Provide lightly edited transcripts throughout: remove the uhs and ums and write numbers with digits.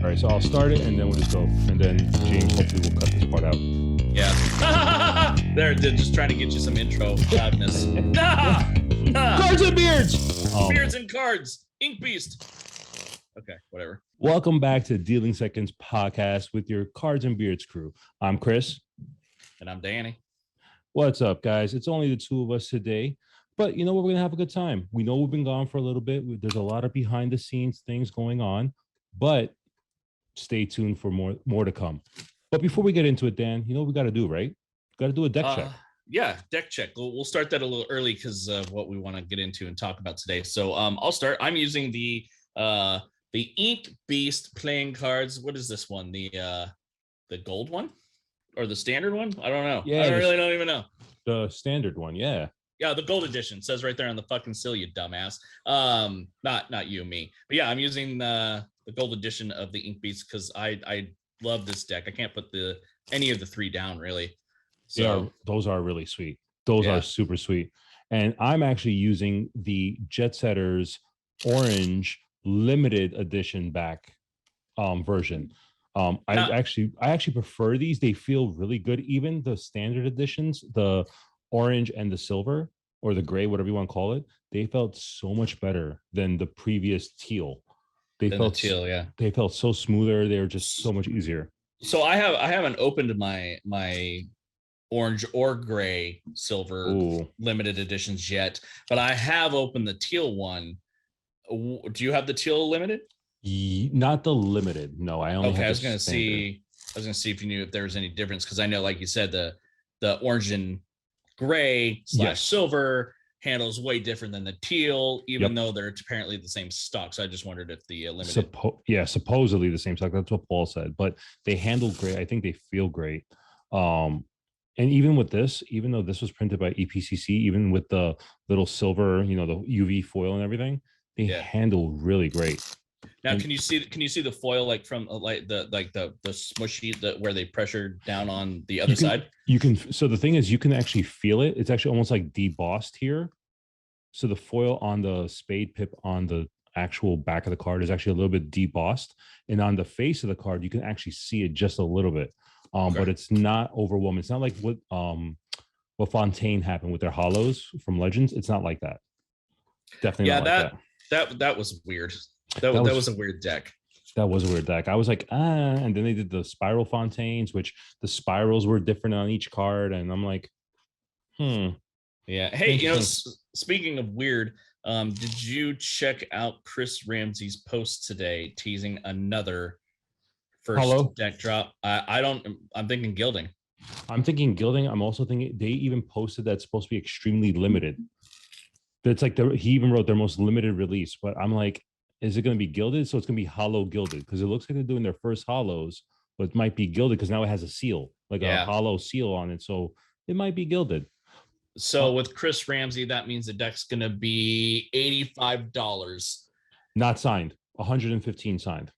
All right, so I'll start it and then we'll just go. And then James hopefully will cut this part out. Yeah. They're just trying to get you some intro loudness. Cards and beards! Beards and cards. Ink Beast. Okay, whatever. Welcome back to Dealing Seconds podcast with your Cards and Beards crew. I'm Chris. And I'm Danny. What's up, guys? It's only the two of us today. But you know what? We're going to have a good time. We know we've been gone for a little bit. There's a lot of behind the scenes things going on. But stay tuned for more to come. But before we get into it, Dan, you know what we got to do, right? We got to do a deck check. Yeah, deck check. We'll start that a little early because of what we want to get into and talk about today. So I'll start. I'm using the Ink Beast playing cards. What is this one? The gold one or the standard one? I don't know. Yeah, don't even know. The standard one, yeah. Yeah, the gold edition says right there on the fucking seal, you dumbass. Not you, me. But yeah, I'm using the gold edition of the Ink Beast because I love this deck. I can't put any of the three down really. So yeah, those are really sweet. Those are super sweet. And I'm actually using the Jetsetter's orange limited edition back version. I actually prefer these. They feel really good. Even the standard editions, the orange and the silver or the gray, whatever you want to call it, they felt so much better than the previous teal. They felt so smoother. They were just so much easier. So I haven't opened my orange or gray silver limited editions yet, but I have opened the teal one. Do you have the teal limited? Not the limited. No, I only have I was gonna see if you knew if there was any difference, because I know, like you said, the orange and gray / silver handles way different than the teal, even though they're apparently the same stock. So I just wondered if the limited supposedly the same stock. That's what Paul said, but they handle great. I think they feel great. And even with this, even though this was printed by EP.6, even with the little silver, the UV foil and everything, they handle really great. Now, can you see the foil like from the smushy where they pressured down on the other side? You can. So the thing is, you can actually feel it. It's actually almost like debossed here. So the foil on the spade pip on the actual back of the card is actually a little bit debossed, and on the face of the card, you can actually see it just a little bit. But it's not overwhelming. It's not like what Fontaine happened with their hollows from Legends. It's not like that. Definitely not like that. That was weird. That was a weird deck. That was a weird deck. I was like, and then they did the spiral Fontaines, which the spirals were different on each card, and I'm like, Yeah. Hey, speaking of weird, did you check out Chris Ramsey's post today teasing another first deck drop? I'm thinking gilding. I'm also thinking they even posted that's supposed to be extremely limited. It's like he even wrote their most limited release, but I'm like, is it going to be gilded? So it's going to be hollow gilded, because it looks like they're doing their first hollows, but it might be gilded because now it has a seal, like a hollow seal on it. So it might be gilded. So with Chris Ramsey, that means the deck's going to be $85. Not signed. 115 signed.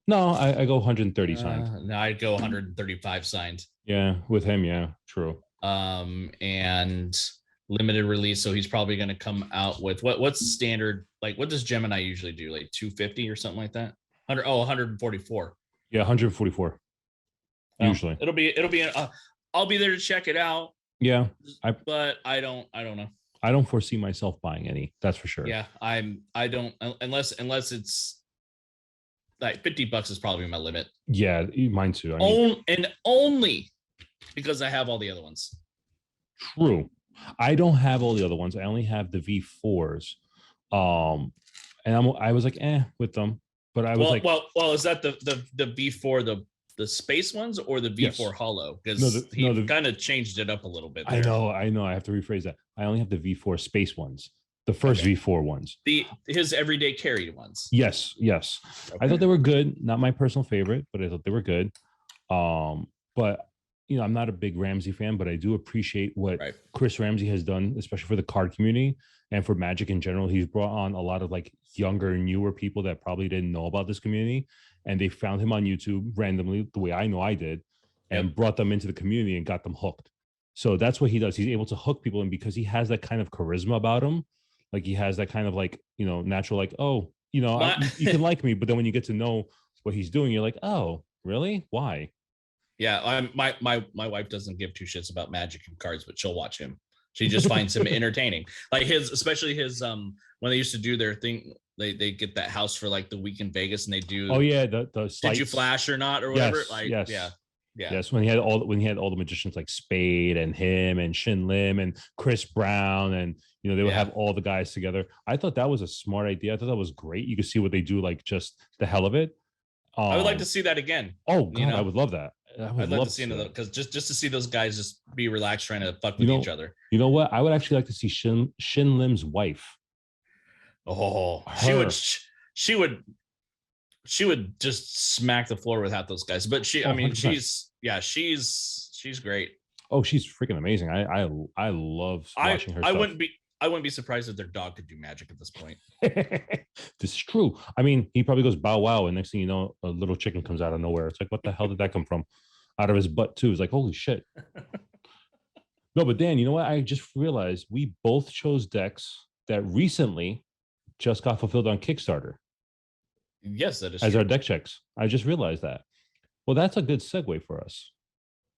No, I go 130 signed. No, I'd go 135 signed. Yeah, with him, yeah, true. And limited release, so he's probably going to come out with what's the standard, like what does Gemini usually do, like 250 or something like that? 144. Yeah, 144 usually. It'll be I'll be there to check it out. Yeah, but I don't know. I don't foresee myself buying any, that's for sure. Yeah, I don't, unless it's like $50 is probably my limit. Yeah, mine too. Only because I have all the other ones. True. I don't have all the other ones. I only have the V4s. And I was like, with them. But I was well, is that the V4, the space ones, or the V4 hollow? Because he kind of changed it up a little bit there. I know. I have to rephrase that. I only have the V4 space ones. The first V4 ones. His everyday Carey ones. Yes. Okay. I thought they were good. Not my personal favorite, but I thought they were good. But I'm not a big Ramsey fan, but I do appreciate what Chris Ramsey has done, especially for the card community and for Magic in general. He's brought on a lot of like younger, newer people that probably didn't know about this community, and they found him on YouTube randomly, the way I know I did, and brought them into the community and got them hooked. So that's what he does. He's able to hook people, and because he has that kind of charisma about him, like he has that kind of like, natural, like, oh, you can like me, but then when you get to know what he's doing, you're like, oh, really? Why? Yeah, my wife doesn't give two shits about Magic and cards, but she'll watch him. She just finds him entertaining. Like especially his when they used to do their thing, they get that house for like the week in Vegas, and they do. Oh yeah, the Did you flash or not or whatever? Yes, Like yes. yeah. Yes, when he had all the magicians like Spade and him and Shin Lim and Chris Brown, and they would have all the guys together. I thought that was a smart idea. I thought that was great. You could see what they do, like just the hell of it. I would like to see that again. Oh God, I would love that. I'd love to see another, because just to see those guys just be relaxed trying to fuck with each other. You know what? I would actually like to see Shin Lim's wife. Oh, she would just smack the floor with half those guys. But I mean, 100%. she's great. Oh, she's freaking amazing. I love watching her. I wouldn't be surprised if their dog could do magic at this point. This is true. I mean, he probably goes bow wow, and next thing you know, a little chicken comes out of nowhere. It's like, what the hell did that come from? Out of his butt too. It's like, holy shit. No, but Dan, you know what? I just realized we both chose decks that recently just got fulfilled on Kickstarter. Yes, that is as true. Our deck checks. I just realized that. Well, that's a good segue for us,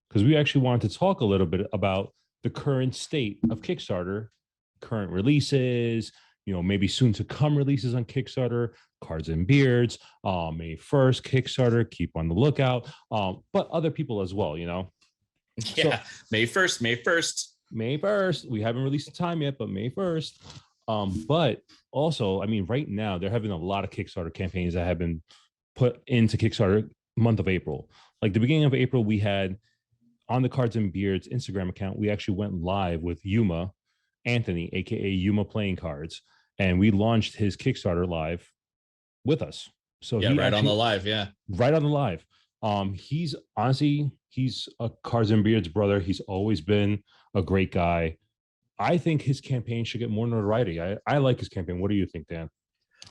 because we actually wanted to talk a little bit about the current state of Kickstarter, current releases, maybe soon to come releases on Kickstarter, Cards and Beards, May 1st, Kickstarter, keep on the lookout, but other people as well, Yeah, so, May 1st. May 1st. We haven't released the time yet, but May 1st. But also, I mean, right now, they're having a lot of Kickstarter campaigns that have been put into Kickstarter month of April. Like the beginning of April, we had on the Cards and Beards Instagram account, we actually went live with Yuma Anthony, aka Yuma Playing Cards, and we launched his Kickstarter live with us. So yeah, right on the live. Yeah, right on the live. He's a Cards and Beards brother. He's always been a great guy. I think his campaign should get more notoriety. I like his campaign. What do you think, Dan?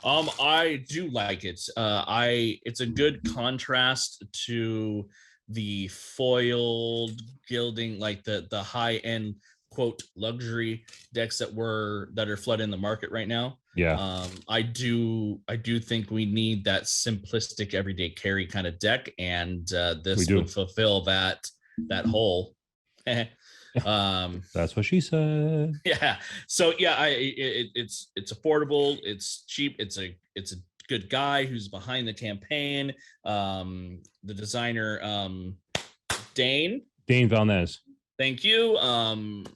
I do like it. It's a good contrast to the foiled gilding, like the high end quote luxury decks that are flooding the market right now. Yeah. I do think we need that simplistic everyday carry kind of deck, and this would fulfill that hole. That's what she said. Yeah. So yeah, it's affordable, it's cheap, it's a good guy who's behind the campaign. The designer, Dane Valnez. Thank you.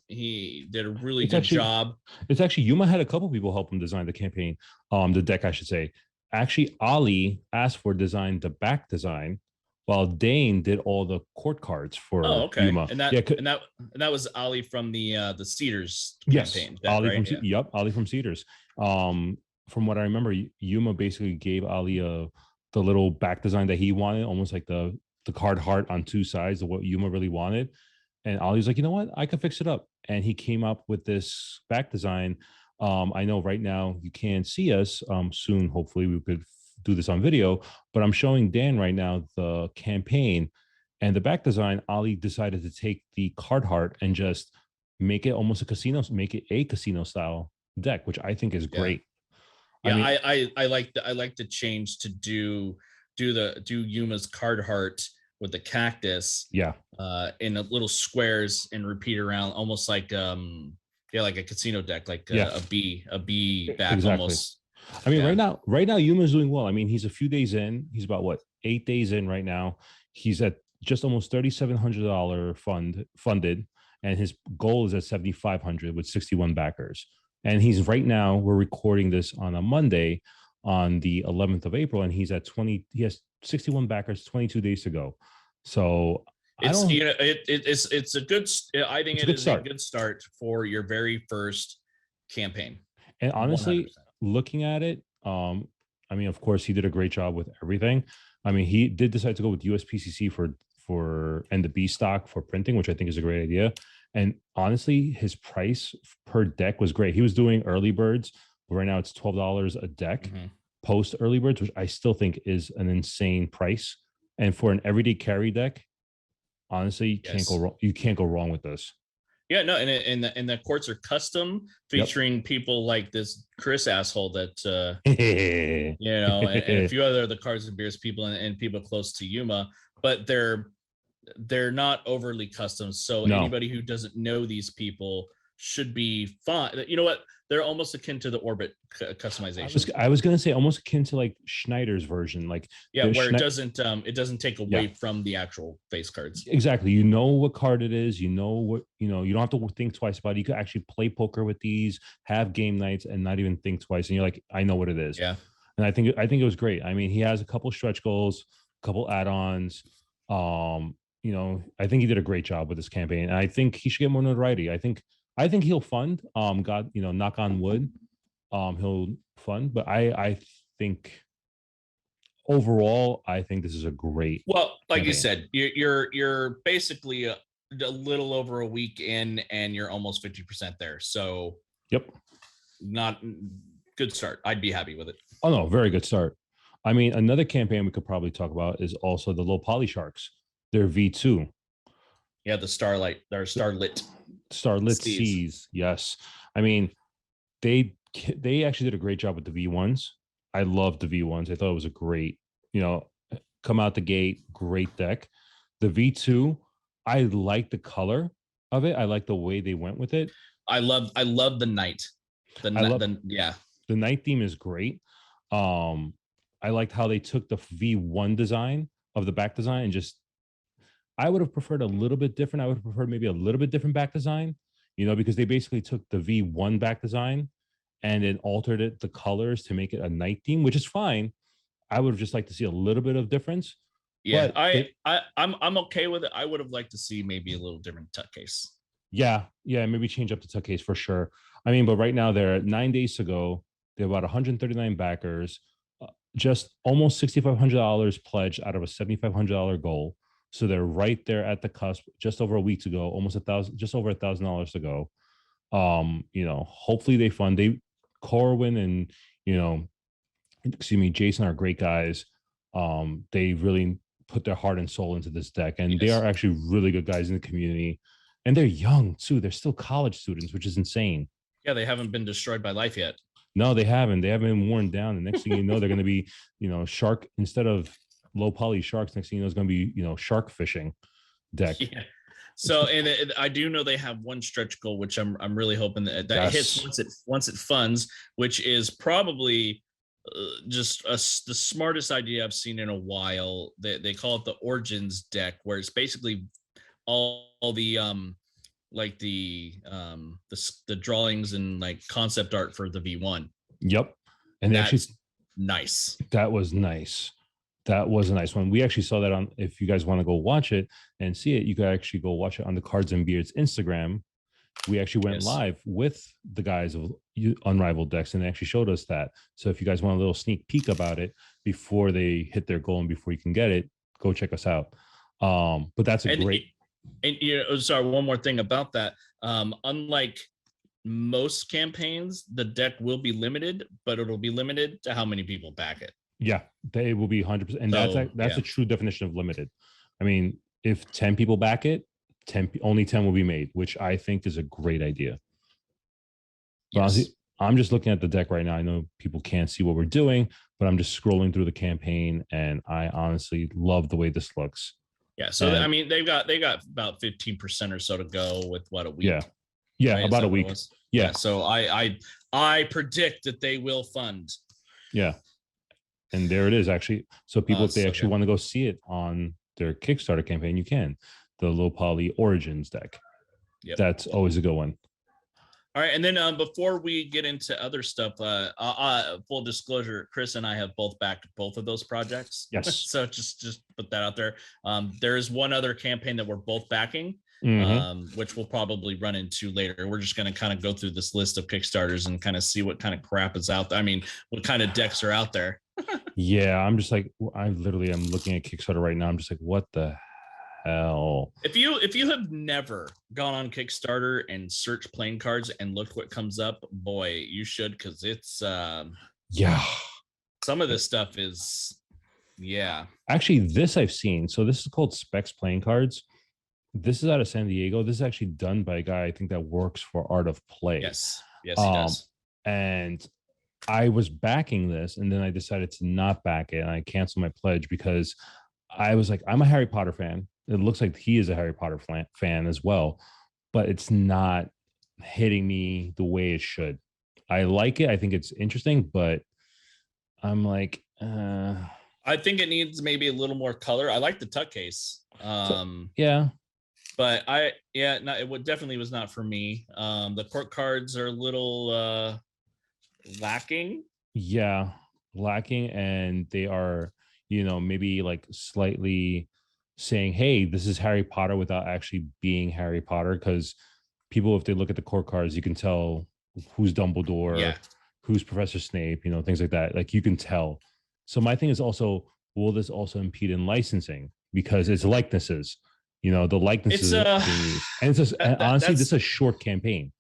He did a really good job. It's actually Yuma had a couple people help him design the campaign, the deck, I should say. Actually, Ali asked for the back design, while Dane did all the court cards for Yuma. And that was Ali from the Cedars campaign. Yes, Ali from Yep, Ali from Cedars. From what I remember, Yuma basically gave Ali the little back design that he wanted, almost like the card heart on two sides of what Yuma really wanted. And Ali's like, you know what? I could fix it up. And he came up with this back design. I know right now you can't see us. Soon, hopefully, we could do this on video. But I'm showing Dan right now the campaign and the back design. Ali decided to take the card heart and just make it almost a casino style deck, which I think is great. Yeah, I like the change to do Yuma's card heart with the cactus, in the little squares and repeat around, almost like like a casino deck, like a B back. Exactly. Almost. I mean, right now Yuma's doing well. I mean, he's a few days in. He's about 8 days in right now. He's at just almost $3,700 funded, and his goal is at $7,500 with 61 backers. And he's right now, we're recording this on a Monday, on the 11th of April, and he's at 20. He has 61 backers, 22 days to go. So it's a good. I think it is a good start for your very first campaign. And honestly, 100%. Looking at it, I mean, of course, he did a great job with everything. I mean, he did decide to go with USPCC and the B stock for printing, which I think is a great idea. And honestly, his price per deck was great. He was doing early birds, but right now it's $12 a deck. Mm-hmm. Post early birds, which I still think is an insane price. And for an everyday carry deck, honestly, you can't go wrong with this. Yeah, no, and the courts are custom, featuring people like this Chris asshole that you know, and a few other the Cards and Beers people and people close to Yuma, but they're not overly custom. So No. anybody who doesn't know these people should be fine. You know what? They're almost akin to the Orbit customization. I was gonna say almost akin to like Schneider's version, like where it doesn't take away from the actual face cards. Exactly. You know what card it is. You know what, you don't have to think twice about it. You could actually play poker with these, have game nights, and not even think twice. And you're like, I know what it is. Yeah. And I think it was great. I mean, he has a couple stretch goals, a couple add-ons. I think he did a great job with this campaign. And I think he should get more notoriety. I think he'll fund. God, knock on wood. He'll fund. But I think overall, I think this is a great. Well, like campaign. You said, you're basically a little over a week in, and you're almost 50% there. So, yep, not good start. I'd be happy with it. Oh no, very good start. I mean, another campaign we could probably talk about is also the low poly sharks. They're V2. Yeah, the Starlit Seas. Yes, I mean, they actually did a great job with the V1s. I loved the V1s. I thought it was a great, come out the gate, great deck. The V2, I like the color of it. I like the way they went with it. I love the night. The night theme is great. I liked how they took the V1 design of the back design and just, I would have preferred a little bit different. I would have preferred maybe a little bit different back design, because they basically took the V1 back design and then altered it, the colors, to make it a night theme, which is fine. I would have just liked to see a little bit of difference. Yeah, I'm okay with it. I would have liked to see maybe a little different tuck case. Yeah, maybe change up the tuck case for sure. I mean, but right now they're 9 days to go. They have about 139 backers, just almost $6,500 pledged out of a $7,500 goal. So they're right there at the cusp. Just over a week to go, just over $1,000 to go. Hopefully they fund. Corwin and Jason are great guys. They really put their heart and soul into this deck, and they are actually really good guys in the community. And they're young too. They're still college students, which is insane. Yeah, they haven't been destroyed by life yet. No, they haven't. They haven't been worn down. The next thing you know, they're going to be, shark instead of low poly sharks. Next thing you know, it's going to be, shark fishing deck. Yeah. So, and I do know they have one stretch goal, which I'm really hoping that hits once it funds, which is probably just the smartest idea I've seen in a while. They call it the Origins deck, where it's basically all the like the drawings and like concept art for the V1. Yep. And that's nice. That was nice. That was a nice one. We actually saw that on, if you guys want to go watch it and see it, you could actually go watch it on the Cards and Beards Instagram. We actually went live with the guys of Unrivaled Decks, and they actually showed us that. So if you guys want a little sneak peek about it before they hit their goal and before you can get it, go check us out. But that's great. And sorry, one more thing about that. Unlike most campaigns, the deck will be limited, but it'll be limited to how many people back it. Yeah, they will be 100%. And that's a true definition of limited. I mean, if 10 people back it, only 10 will be made, which I think is a great idea. Yes. Honestly, I'm just looking at the deck right now. I know people can't see what we're doing, but I'm just scrolling through the campaign, and I honestly love the way this looks. Yeah, so I mean, they got about 15% or so to go with what, a week? Yeah, right? About a week. Yeah. So I predict that they will fund. Yeah. And there it is, actually. So people, if they actually want to go see it on their Kickstarter campaign, you can. The Low Poly Origins deck. Yep. That's always a good one. All right, and then before we get into other stuff, full disclosure, Chris and I have both backed both of those projects. Yes. So just put that out there. There is one other campaign that we're both backing, which we'll probably run into later. We're just going to kind of go through this list of Kickstarters and kind of see what kind of crap is out there. I mean, what kind of decks are out there. Yeah, I'm just like, I literally am looking at Kickstarter right now. I'm just like, what the hell? If you have never gone on Kickstarter and searched playing cards and looked what comes up, boy, you should, because it's yeah, some of this stuff is, yeah. Actually, this I've seen. So this is called Specs Playing Cards. this is out of San Diego. This is actually done by a guy I think that works for Art of Play. Yes, yes, he does. And I was backing this, and then I decided to not back it, and I canceled my pledge because I was like, I'm a Harry Potter fan. It looks like he is a Harry Potter fan as well, but it's not hitting me the way it should. I like it. I think it's interesting, but I'm like, I think it needs maybe a little more color. I like the tuck case. Yeah. But it definitely was not for me. The court cards are a little lacking. Yeah, lacking, and they are, maybe like slightly saying, hey, this is Harry Potter without actually being Harry Potter, because people, if they look at the court cards, you can tell who's Dumbledore, who's Professor Snape, things like that. Like, you can tell. So my thing is also, will this also impede in licensing? Because it's likenesses, the likenesses being used. And it's just, honestly, this is a short campaign.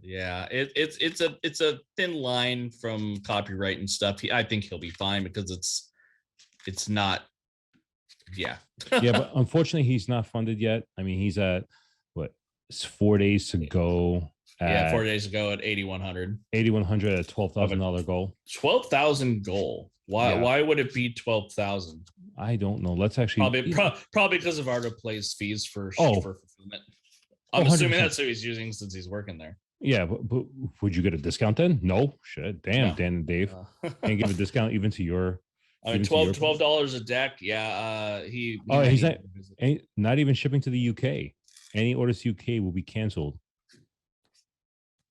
Yeah, it's a thin line from copyright and stuff. I think he'll be fine because it's not. Yeah. Yeah, but unfortunately, he's not funded yet. I mean, he's at it's 4 days to go. 4 days ago at 8,100. 8,100 at $12,000 goal. 12,000 goal. Why? Yeah. Why would it be 12,000? I don't know. Let's actually probably because of Art of Play's fees for fulfillment. I'm assuming that's who he's using since he's working there. Yeah, but would you get a discount then? No, shit. Damn, no. Dan and Dave can't give a discount even to your. I mean, $12 a deck. Yeah, he's not even shipping to the UK. Any orders to UK will be canceled.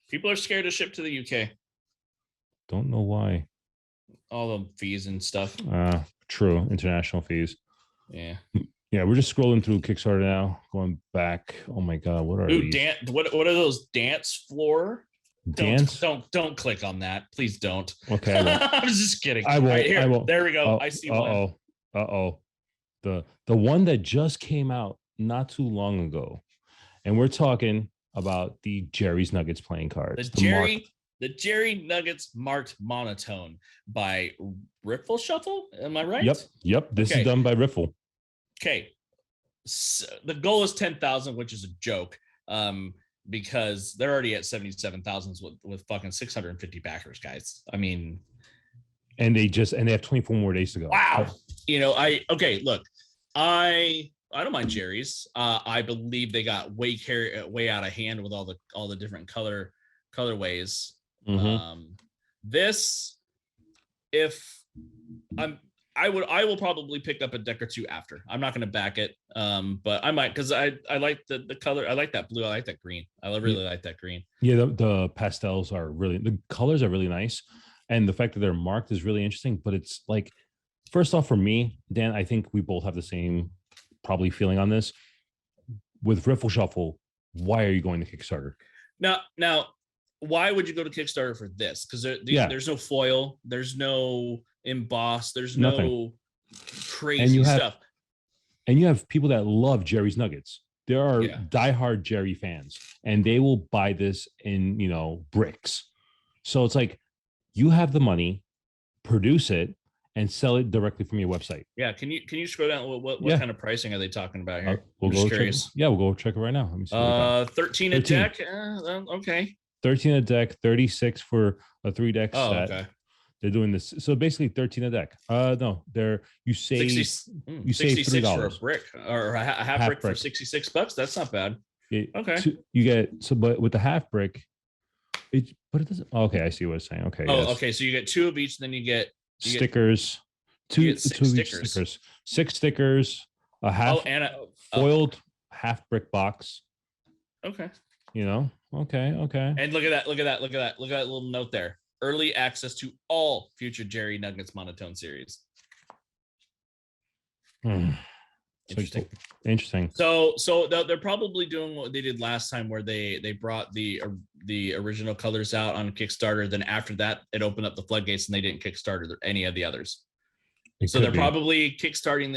People are scared to ship to the UK. Don't know why. All the fees and stuff. True, international fees. Yeah. Yeah, we're just scrolling through Kickstarter now, going back. Oh my god, what are these? What are those dance floor? Dance? Don't click on that. Please don't. Okay. I was just kidding. I won't. Right here. I won't. There we go. I see one. The one that just came out not too long ago. And we're talking about the Jerry's Nuggets playing cards. The Jerry Nuggets marked monotone by Riffle Shuffle. Am I right? Yep. This is done by Riffle. Okay. So the goal is 10,000, which is a joke. Because they're already at 77,000 with fucking 650 backers, guys. I mean, and they have 24 more days to go. Wow. Look, I don't mind Jerry's. I believe they got way out of hand with all the different colorways. Mm-hmm. I will probably pick up a deck or two after. I'm not going to back it, but I might, because I like the color. I like that blue. I like that green. I really like that green. Yeah, the pastels are the colors are really nice, and the fact that they're marked is really interesting. But it's like, first off, for me, Dan, I think we both have the same probably feeling on this. With Riffle Shuffle, why are you going to Kickstarter? Now, why would you go to Kickstarter for this? Because there's no foil, there's no emboss, there's nothing. No crazy stuff. And you have people that love Jerry's Nuggets. There are diehard Jerry fans, and they will buy this in bricks. So it's like, you have the money, produce it, and sell it directly from your website. Yeah, can you scroll down? What kind of pricing are they talking about here? We'll go curious. We'll go check it right now. Let me see. 13 a deck. Okay. 13 a deck, 36 for a 3-deck set. Okay. They're doing this. So basically 13 a deck. No, you save $3 for a brick or a half brick for $66. That's not bad. Okay. You get but with the half brick, but it doesn't. Okay, I see what it's saying. Okay. Okay. So you get 2 of each, then you get stickers. Two stickers. 6 stickers. A half and a foiled half brick box. Okay. Okay. And look at that little note there. Early access to all future Jerry Nuggets monotone series. Interesting. So they're probably doing what they did last time, where they brought the original colors out on Kickstarter. Then after that, it opened up the floodgates, and they didn't Kickstarter any of the others. So they're probably kickstarting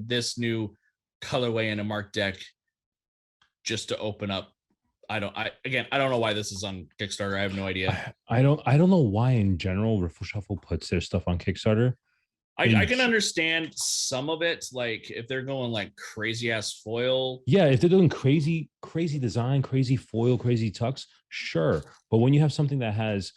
this new colorway in a marked deck just to open up. I don't know why this is on Kickstarter. I have no idea. I don't know why in general Riffle Shuffle puts their stuff on Kickstarter. I can understand some of it, like if they're going like crazy ass foil. Yeah, if they're doing crazy design, crazy foil, crazy tucks, sure. But when you have something that has,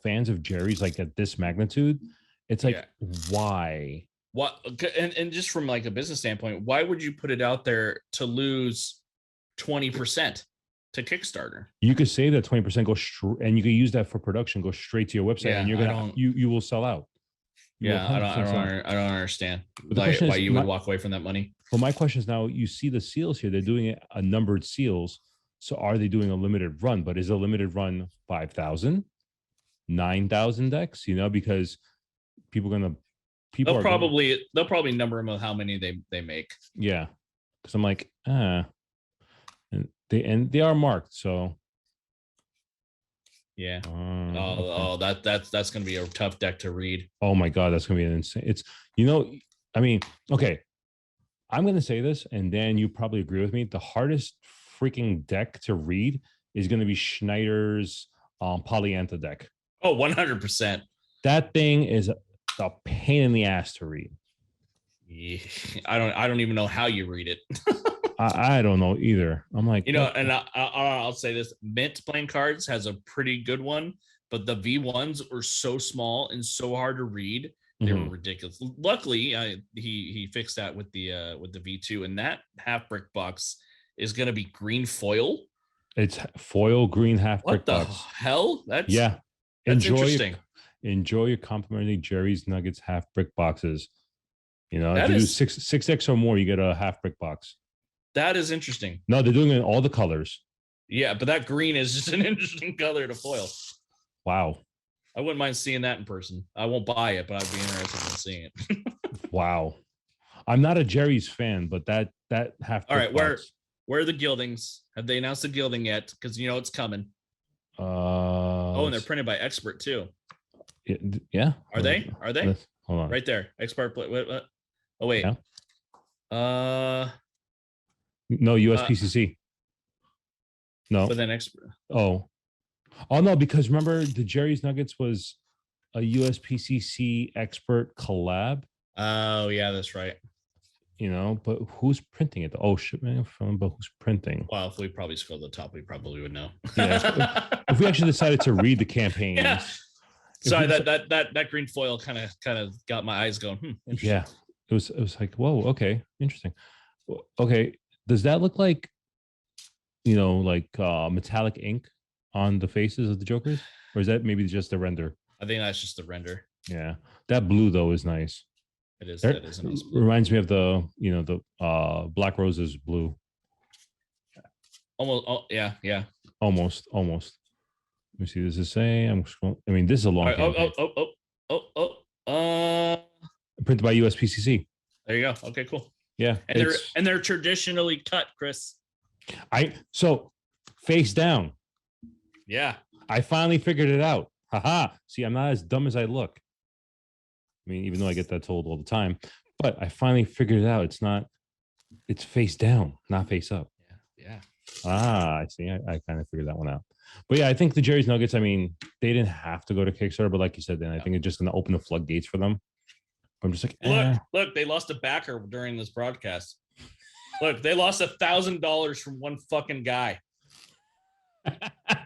fans of Jerry's like at this magnitude, it's like, why? What? And just from like a business standpoint, why would you put it out there to lose 20% to Kickstarter? You could say that 20% goes and you could use that for production, go straight to your website, and you're gonna you will sell out. I don't understand why you would walk away from that money. Well, my question is now, you see the seals here, they're doing it a numbered seals. So are they doing a limited run? But is a limited run 5,000, 9,000 decks? Because they'll probably number them of how many they make. Yeah. Because I'm like, and they are marked, so yeah. That's gonna be a tough deck to read. Oh my god, that's gonna be an insane. It's okay. I'm gonna say this, and Dan, you probably agree with me. The hardest freaking deck to read is gonna be Schneider's Polyantha deck. Oh, 100%. That thing is a pain in the ass to read. Yeah, I don't even know how you read it. I don't know either. I'm like, and I'll say this: Mint playing cards has a pretty good one, but the V1s are so small and so hard to read. They were ridiculous. Luckily, he fixed that with the V2, and that half brick box is going to be green foil. It's foil green half brick box. What the hell? That's interesting. Enjoy your complimentary Jerry's Nuggets half brick boxes. If you do 6X or more, you get a half brick box. That is interesting. No, they're doing it in all the colors. Yeah, but that green is just an interesting color to foil. Wow. I wouldn't mind seeing that in person. I won't buy it, but I'd be interested in seeing it. Wow. I'm not a Jerry's fan, but that half. All right, where are the gildings? Have they announced the gilding yet? Because it's coming. And they're printed by Expert too. Yeah. Are they? Hold on. Right there. Expert. What? Oh wait. Yeah. No, USPCC. No. But then Expert. Oh no, because remember the Jerry's Nuggets was a USPCC Expert collab. Oh yeah, that's right. But who's printing it? Oh shit, man! But who's printing? Well, if we probably scroll to the top, we probably would know. Yeah, if we actually decided to read the campaigns. Yeah. Sorry, that green foil kind of got my eyes going. Yeah, it was like, whoa, okay, interesting. Okay, does that look like, metallic ink on the faces of the Jokers, or is that maybe just the render? I think that's just the render. Yeah, that blue though is nice. It is. That is a nice blue. Reminds me of the Black Roses blue. Almost. Oh yeah. Almost. Let me see. This is saying this is a long. Printed by USPCC. There you go. Okay, cool. Yeah, and they're traditionally cut, Chris. So face down. Yeah, I finally figured it out. Haha. See, I'm not as dumb as I look. Even though I get that told all the time, but I finally figured it out. It's face down, not face up. Yeah. I see. I kind of figured that one out. But yeah, I think the Jerry's Nuggets, they didn't have to go to Kickstarter, but like you said, then I think it's just going to open the floodgates for them. I'm just like, look, they lost a backer during this broadcast. Look, they lost $1,000 from one fucking guy.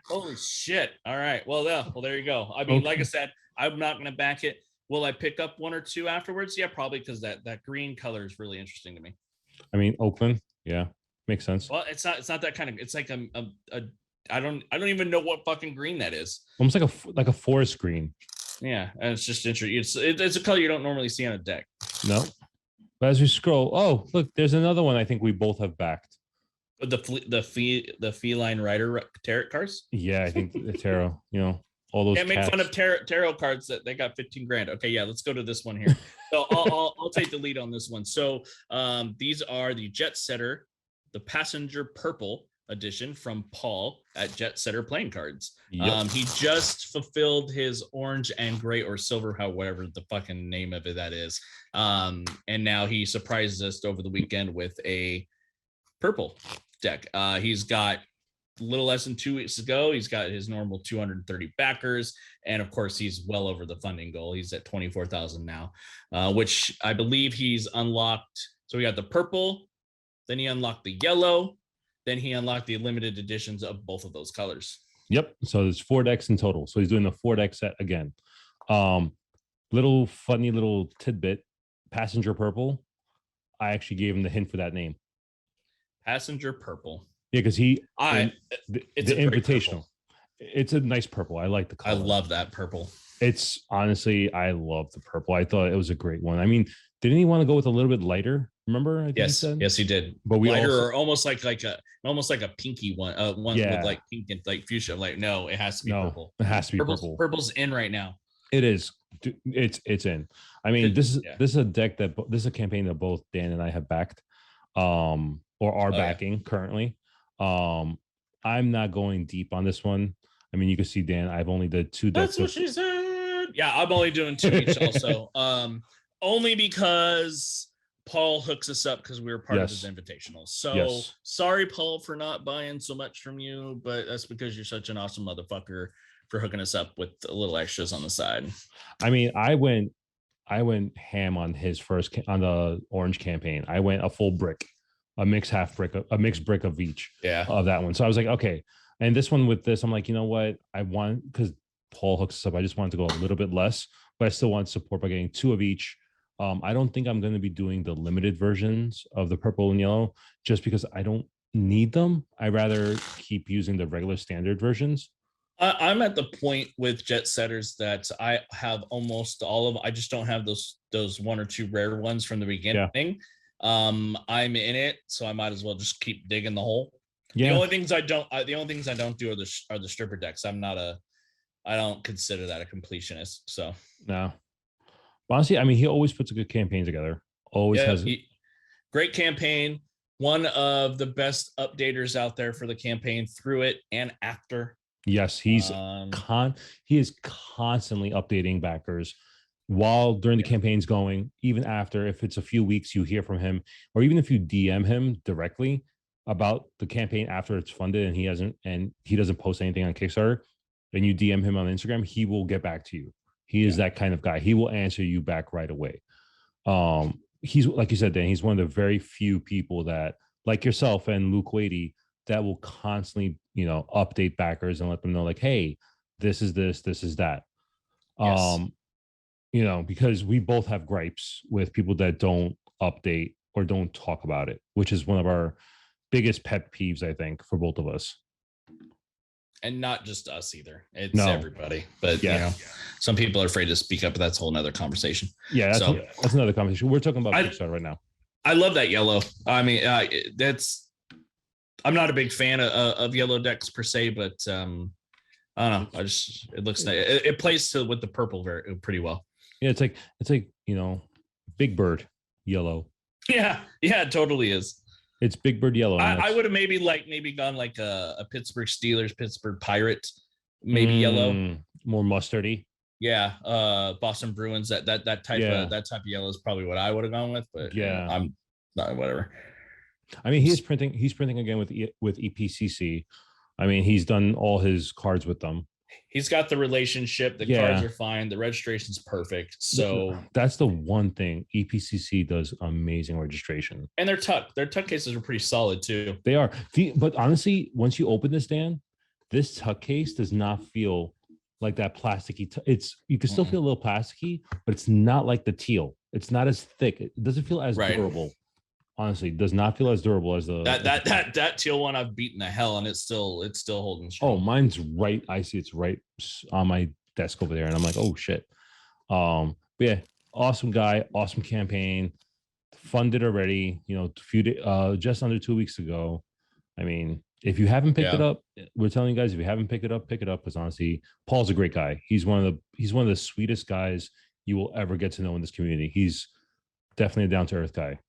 Holy shit. All right. Well, there you go. Like I said, I'm not going to back it. Will I pick up one or two afterwards? Yeah, probably, because that green color is really interesting to me. Oakland, yeah, makes sense. Well, it's not that kind of. It's like I don't even know what fucking green that is. Almost like a forest green. Yeah, and it's just interesting. It's a color you don't normally see on a deck. No, but as we scroll, look, there's another one I think we both have backed. The feline rider tarot cards. Yeah, I think the tarot. All those. Can't make fun of tarot cards that they got 15 grand. Okay, yeah, let's go to this one here. So I'll take the lead on this one. So these are the Jetsetter, the Passenger Purple edition from Paul at Jetsetter Playing Cards. Yep. He just fulfilled his orange and gray or silver, whatever the fucking name of it that is. And now he surprises us over the weekend with a purple deck. He's got little less than 2 weeks ago. He's got his normal 230 backers, and of course, he's well over the funding goal. He's at 24,000 now, which I believe he's unlocked. So we got the purple, then he unlocked the yellow, then he unlocked the limited editions of both of those colors. Yep. So there's 4 decks in total. So he's doing the 4 deck set again. Little funny little tidbit, Passenger Purple. I actually gave him the hint for that name. Passenger Purple. Yeah, because it's the invitational. Purple. It's a nice purple. I like the color. I love that purple. It's honestly, I love the purple. I thought it was a great one. I mean, didn't he want to go with a little bit lighter? Remember? I think yes, he did. But we lighter also, or almost like a pinky one. One with like pink and like fuchsia. Like no, it has to be purple. It has to be purple. Purple's in right now. It is. It's in. I mean, this is a deck this is a campaign that both Dan and I have backed, or are backing currently. I'm not going deep on this one. I mean, you can see Dan. I've only did 2 decks. That's what she said. Yeah, I'm only doing 2 each. Also, only because Paul hooks us up because we were part of his invitational. So sorry, Paul, for not buying so much from you, but that's because you're such an awesome motherfucker for hooking us up with a little extras on the side. I mean, I went ham on his on the orange campaign. I went a full brick, a mixed brick of each of that one. So I was like, okay. And this one with this, I'm like, you know what? I want, because Paul hooks us up, I just wanted to go a little bit less, but I still want support by getting 2 of each. I don't think I'm going to be doing the limited versions of the purple and yellow just because I don't need them. I'd rather keep using the regular standard versions. I'm at the point with Jetsetters that I have almost all of them. I just don't have those 1 or 2 rare ones from the beginning. Yeah. I'm in it, so I might as well just keep digging the hole. Yeah. The only things I don't do are the stripper decks. I don't consider that a completionist. So no. Honestly, I mean, he always puts a good campaign together. Always has great campaign. One of the best updaters out there for the campaign through it and after. Yes, he is constantly updating backers while during the campaign's going, even after. If it's a few weeks, you hear from him, or even if you DM him directly about the campaign after it's funded and he doesn't post anything on Kickstarter, and you DM him on Instagram, he will get back to you. He is that kind of guy. He will answer you back right away. He's, like you said, Dan, he's one of the very few people that, like yourself and Luke Wadey, that will constantly, update backers and let them know, like, hey, this is this is that. Yes. Because we both have gripes with people that don't update or don't talk about it, which is one of our biggest pet peeves, I think, for both of us. And not just us either. It's everybody. But some people are afraid to speak up, but that's a whole nother conversation. Yeah, that's another conversation. We're talking about Kickstarter right now. I love that yellow. I mean, I'm not a big fan of yellow decks per se, but I don't know. It looks nice. It plays with the purple pretty well. Yeah, it's like Big Bird yellow. Yeah, it totally is. It's Big Bird yellow. I would have maybe gone like a Pittsburgh Steelers, Pittsburgh Pirate, maybe yellow, more mustardy. Yeah, Boston Bruins. That type of yellow is probably what I would have gone with. But I'm not whatever. I mean, he's printing again with EP.6. I mean, he's done all his cards with them. He's got the relationship. The cards are fine. The registration's perfect. So that's the one thing. EP.6 does amazing registration. And their tuck cases are pretty solid too. They are. But honestly, once you open this, Dan, this tuck case does not feel like that plasticky. You can still feel a little plasticky, but it's not like the teal. It's not as thick. It doesn't feel as durable. Honestly, does not feel as durable as that teal one. I've beaten the hell, and it's still holding strong. Oh, mine's right. I see it's right on my desk over there, and I'm like, oh shit. But yeah, awesome guy, awesome campaign, funded already. Just under 2 weeks ago. I mean, if you haven't picked it up, we're telling you guys, if you haven't picked it up, pick it up. Because honestly, Paul's a great guy. He's one of the sweetest guys you will ever get to know in this community. He's definitely a down to earth guy.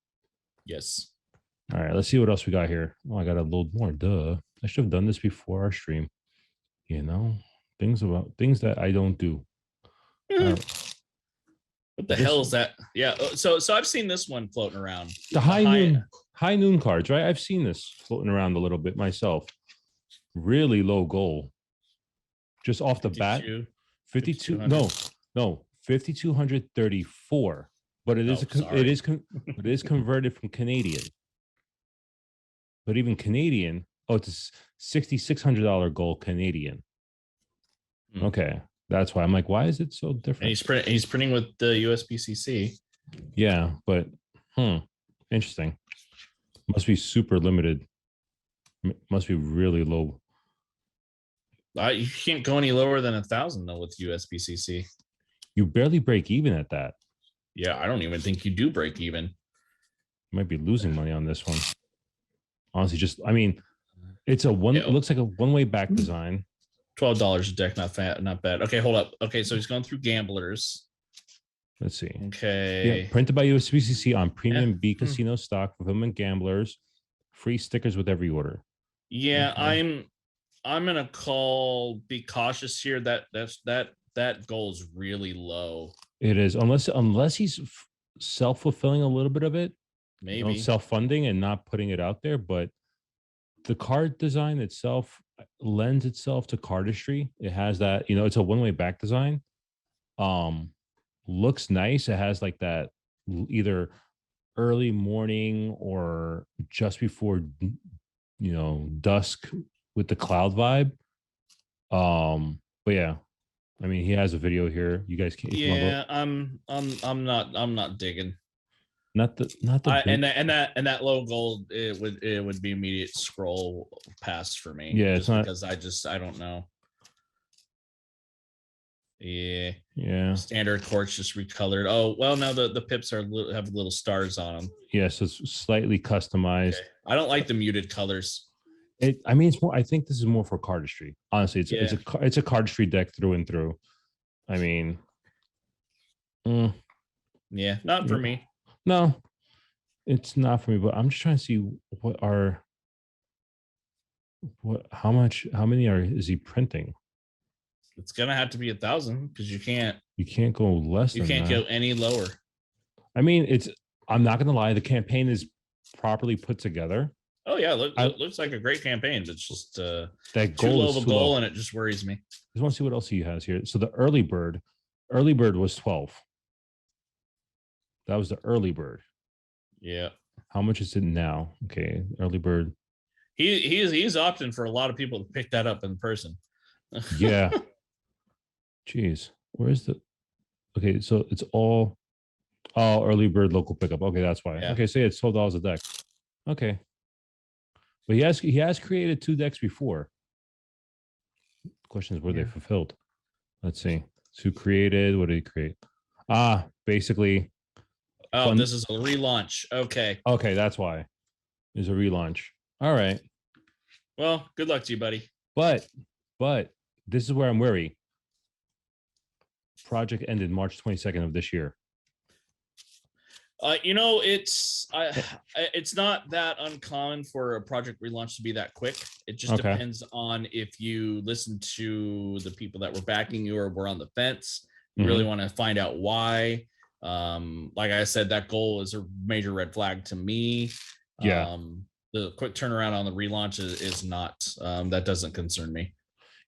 Yes. All right, let's see what else we got here. Oh, I got to load more. Duh. I should have done this before our stream. Things that I don't do. What the hell is that? Yeah. So I've seen this one floating around. The high noon cards, right? I've seen this floating around a little bit myself. really low goal. Just off the bat, 52. No, 5,234. But it is it is converted from Canadian. But even Canadian, it's a $6,600 goal Canadian. Okay, that's why I'm like, why is it so different? And he's printing with the USB-C. Yeah, but interesting. Must be super limited. Must be really low. You can't go any lower than 1,000 though with USB-C. You barely break even at that. Yeah, I don't even think you do break even. You might be losing money on this one. Honestly, I mean, it's a one. It looks like a one-way back design. $12 a deck, not bad. Okay, hold up. Okay, so he's going through gamblers. Let's see. Okay. Yeah, printed by USB-C on premium B casino stock, fulfillment gamblers, free stickers with every order. Yeah, okay. I'm gonna be cautious here. That goal is really low. It is, unless he's self-fulfilling a little bit of it, maybe self-funding and not putting it out there. But the card design itself lends itself to cardistry. It has that, it's a one-way back design. Looks nice. It has like that either early morning or just before dusk with the cloud vibe. But yeah, I mean, he has a video here. You guys can't. Yeah, I'm not digging. Not the and that low goal, it would be immediate scroll past for me. Yeah, it's not because I don't know. Yeah. Standard quartz just recolored. Oh well, now the pips have little stars on them. Yeah, so it's slightly customized. Okay. I don't like the muted colors. I mean, it's more. I think this is more for cardistry. Honestly, it's a cardistry deck through and through. I mean, yeah, not for me. No, it's not for me. But I'm just trying to see how many is he printing? It's gonna have to be 1,000 because you can't go less. You can't go any lower. I mean, I'm not gonna lie. The campaign is properly put together. Oh yeah, it looks like a great campaign. It's just that goal too low of a goal, and it just worries me. I just want to see what else he has here. So the early bird was 12. That was the early bird. Yeah. How much is it now? Okay, early bird. He's opting for a lot of people to pick that up in person. Yeah. Jeez, where's the? Okay, so it's all early bird local pickup. Okay, that's why. Yeah. Okay, say it's $12 a deck. Okay, but he has created 2 decks before. The question is, were they fulfilled? Let's see. So created. What did he create? Basically. Oh, this is a relaunch. Okay. Okay, that's why. It's a relaunch. All right. Well, good luck to you, buddy. But this is where I'm worried. Project ended March 22nd of this year. It's not that uncommon for a project relaunch to be that quick. It just depends on if you listen to the people that were backing you or were on the fence. You really want to find out why. Like I said, that goal is a major red flag to me. Yeah. The quick turnaround on the relaunch is not. That doesn't concern me.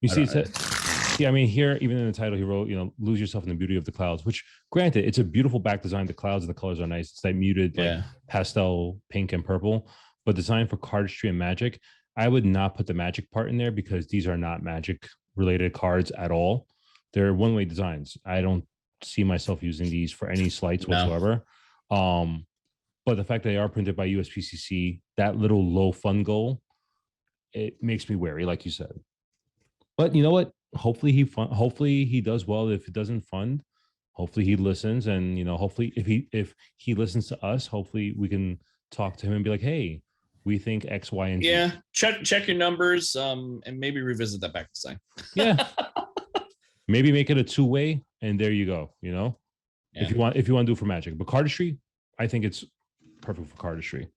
You see, I mean, here, even in the title, he wrote, lose yourself in the beauty of the clouds, which, granted, it's a beautiful back design. The clouds and the colors are nice. It's that muted, like, pastel pink and purple, but designed for cardistry and magic. I would not put the magic part in there because these are not magic related cards at all. They're one-way designs. I don't see myself using these for any slights whatsoever. But the fact that they are printed by USB-C, that little low fun goal, it makes me wary, like you said. But you know what? Hopefully he does well. If it doesn't fund, hopefully he listens, and hopefully if he listens to us, hopefully we can talk to him and be like, hey, we think X, Y, and Z. Yeah, check your numbers, and maybe revisit that back design. Yeah. Maybe make it a 2-way, and there you go. If you want to do it for magic, but cardistry, I think it's perfect for cardistry.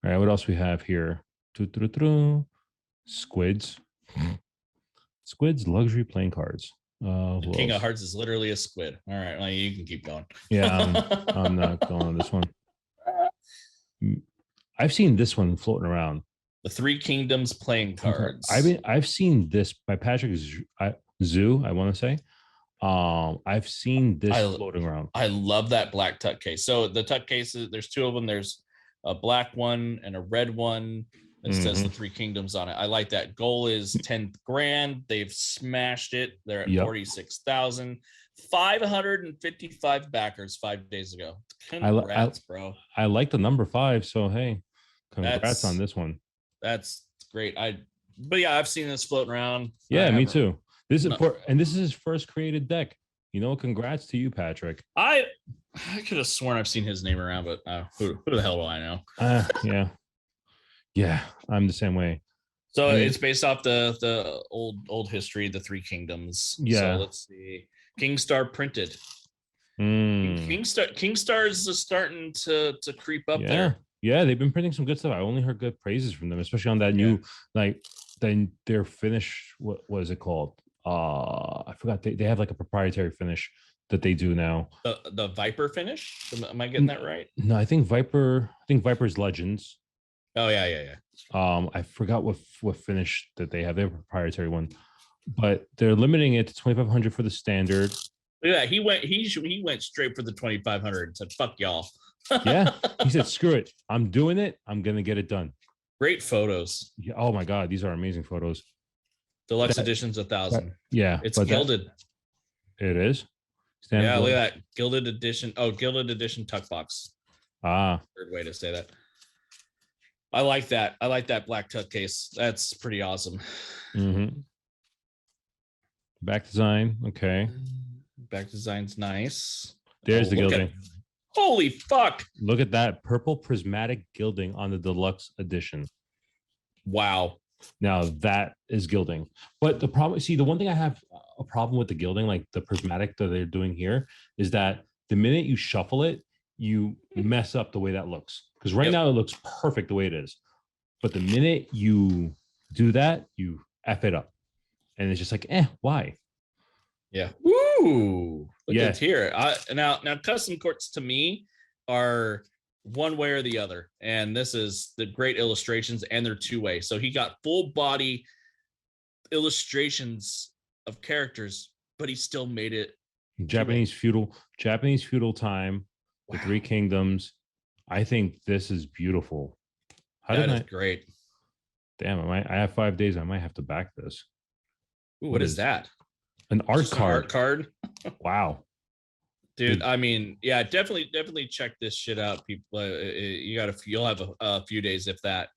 All right, what else we have here? Squids. Squid's luxury playing cards. The King of Hearts is literally a squid. All right, well, you can keep going. Yeah, I'm not going on this one. I've seen this one floating around. The Three Kingdoms playing cards. I've seen this by Patrick Zoo, I want to say. I've seen this floating around. I love that black tuck case. So the tuck cases, there's two of them. There's a black one and a red one that says the Three Kingdoms on it. I like that. Goal is 10 grand. They've smashed it. They're at 46,000. 555 backers 5 days ago. Congrats, bro. I like the number 5. So hey, congrats on this one. That's great. But yeah, I've seen this floating around. Yeah, me too. This is this is his first created deck. You know, congrats to you, Patrick. I could have sworn I've seen his name around, but who the hell do I know? Yeah, I'm the same way. So it's based off the old history, the Three Kingdoms. Yeah. So let's see. KickStarter printed. KickStarter is starting to creep up there. Yeah, they've been printing some good stuff. I only heard good praises from them, especially on that new, then their finish. What is it called? I forgot. They have like a proprietary finish that they do now. The Viper finish. Am I getting that right? No, I think Viper's Legends. Oh yeah. I forgot what finish that they have. They have a proprietary one, but they're limiting it to 2,500 for the standard. Look at that. He went straight for the 2,500 and said, "Fuck y'all." Yeah, he said, "Screw it. I'm doing it. I'm gonna get it done." Great photos. Yeah. Oh my god, these are amazing photos. Deluxe edition's 1,000. Yeah, it's gilded. It is. Yeah, look at that gilded edition. Oh, gilded edition tuck box. Third way to say that. I like that. I like that black tuck case. That's pretty awesome. Back design. Okay. Back design's nice. There's the gilding. Holy fuck. Look at that purple prismatic gilding on the deluxe edition. Wow. Now that is gilding. But the problem, the one thing I have a problem with the gilding, like the prismatic that they're doing here, is that the minute you shuffle it, you mess up the way that looks. Because right now it looks perfect the way it is. But the minute you do that, you F it up. And it's just like, why? Yeah. Woo! Look at here. Now custom courts to me are one way or the other, and this is the great illustrations, and they're two-way. So he got full body illustrations of characters, but he still made it Japanese feudal time, the Three Kingdoms. I think this is beautiful. That is great. Damn, I have 5 days. I might have to back this. Ooh, what is that? An art card. Art card. Wow. Dude, I mean, yeah, definitely check this shit out, people. You'll have a few days, if that.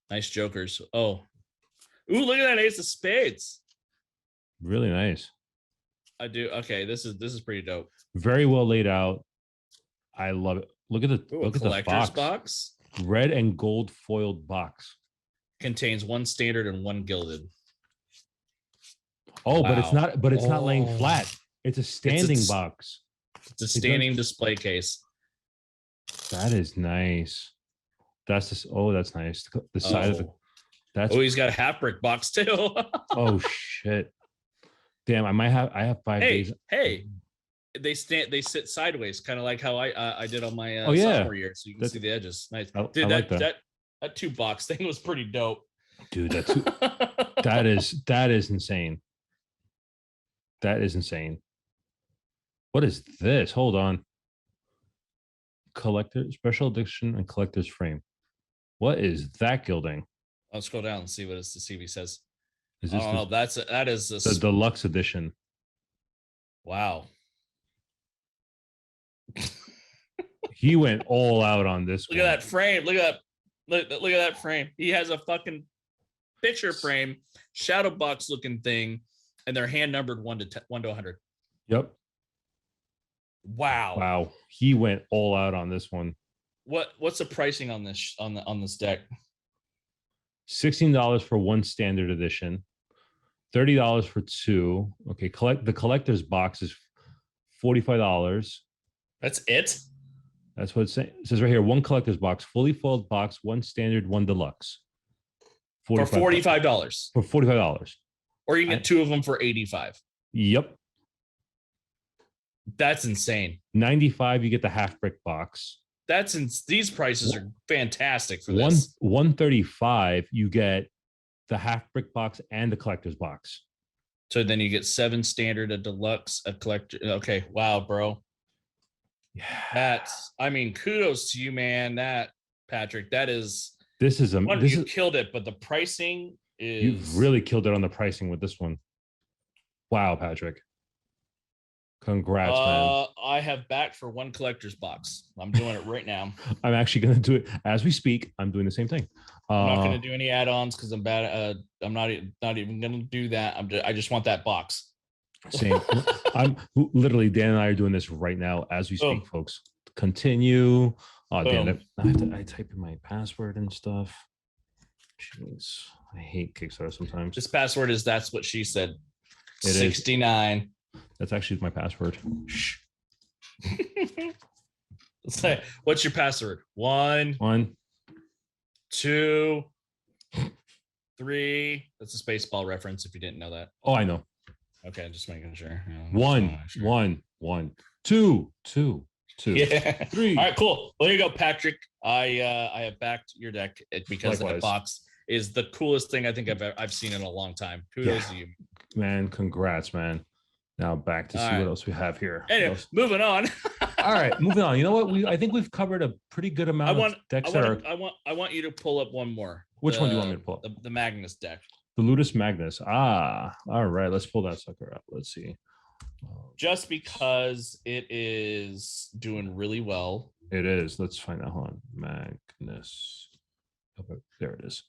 Nice jokers. Oh, ooh, look at that Ace of Spades. Really nice. I do. Okay, this is pretty dope. Very well laid out. I love it. Look at the collector's box. Red and gold foiled box. Contains one standard and one gilded. Oh, wow. but it's not laying flat. It's a standing box. It's a standing display case. That is nice. That's nice. The side of the he's got a half brick box too. Oh shit. Damn, I have 5 days. Hey, they sit sideways, kind of like how I did on my sophomore year, so you can see the edges. Nice. Dude, that 2 box thing was pretty dope. Dude, that is insane. That is insane. What is this? Hold on. Collector special edition and collector's frame. What is that gilding? I'll scroll down and see what it's the CV says. Is this that is the deluxe edition. Wow. He went all out on this. Look at that frame. Look at that frame. He has a fucking picture frame, shadow box looking thing, and they're hand numbered 1 to 100. Yep. Wow. He went all out on this one. What's the pricing on this on this deck? $16 for 1 standard edition, $30 for 2. Okay, the collector's box is $45. That's it? That's what it says right here. 1 collector's box, fully foiled box, 1 standard, 1 deluxe. For $45. For $45. Or you can get 2 of them for $85. Yep. That's insane. $95, you get the half brick box. these prices are fantastic for One this. 135, you get the half brick box and the collector's box. So then you get 7 standard, a deluxe, a collector. Okay, wow, bro. Yeah. I mean, kudos to you, man. That Patrick, this is you killed it, but the pricing is you've really killed it on the pricing with this one. Wow, Patrick. Congrats, man. I have backed for 1 collector's box. I'm doing it right now. I'm actually going to do it as we speak. I'm doing the same thing. I'm not going to do any add-ons because I'm bad. I'm not even going to do that. I just want that box. Same. I'm literally, Dan and I are doing this right now as we speak, folks. Continue. Oh, Dan, I type in my password and stuff. Jeez, I hate Kickstarter sometimes. This password is that's what she said. It 69. Is. That's actually my password. Shh. Say, what's your password? 1, 2, 3. That's a Spaceball reference if you didn't know that. Oh, I know. Okay, just making sure. 1, 2, yeah. 3. All right, cool. Well, there you go, Patrick. I have backed your deck because Likewise. that box is the coolest thing I think I've seen in a long time. Kudos to you, man. Congrats, man. Now back to see what else we have here. Anyway, moving on. All right, moving on. You know what? I think we've covered a pretty good amount of decks. I want you to pull up one more. Which one do you want me to pull up? The Magnus deck. The Ludus Magnus. All right. Let's pull that sucker up. Let's see. Just because it is doing really well. It is. Let's find out. Hold on. Magnus. Okay, there it is.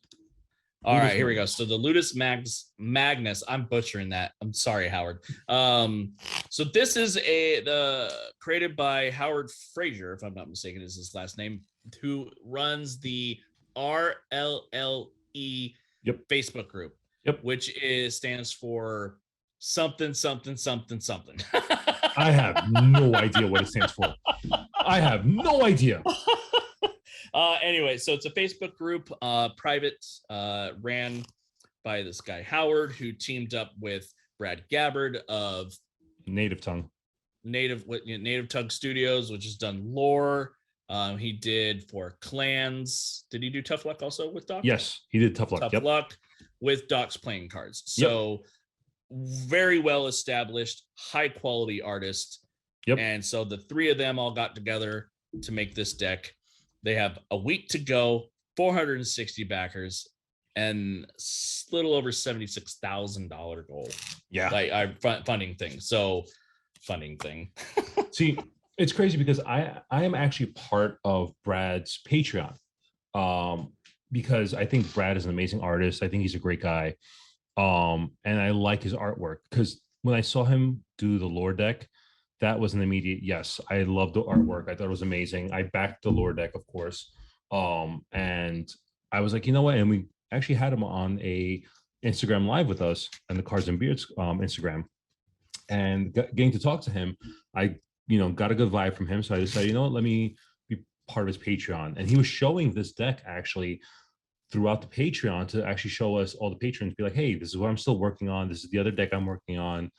All right, here we go. So the Ludus Magnus, I'm butchering that. I'm sorry, Howard. So this is created by Howard Frazier, if I'm not mistaken, is his last name, who runs the RLLE Facebook group, which stands for something. I have no idea what it stands for. I have no idea. Anyway, so it's a Facebook group, private, ran by this guy Howard, who teamed up with Brad Gabbard of Native Tongue Studios, which has done lore. He did for Clans. Did he do Tough Luck also with Doc? Yes, he did Tough Luck. Tough Luck with Doc's playing cards. So very well established, high quality artist. And so the 3 of them all got together to make this deck. They have a week to go, 460 backers, and a little over $76,000 goal. Yeah, like funding thing. So funding thing. See, it's crazy because I am actually part of Brad's Patreon, because I think Brad is an amazing artist. I think he's a great guy, and I like his artwork. Because when I saw him do the lore deck, that was an immediate yes. I love the artwork. I thought it was amazing. I backed the lore deck, of course, and I was like, you know what? And we actually had him on a Instagram live with us and the Cards and Beards Instagram, and getting to talk to him, I got a good vibe from him. So I decided, you know what, let me be part of his Patreon. And he was showing this deck actually throughout the Patreon to actually show us, all the patrons, be like, hey, this is what I'm still working on. This is the other deck I'm working on.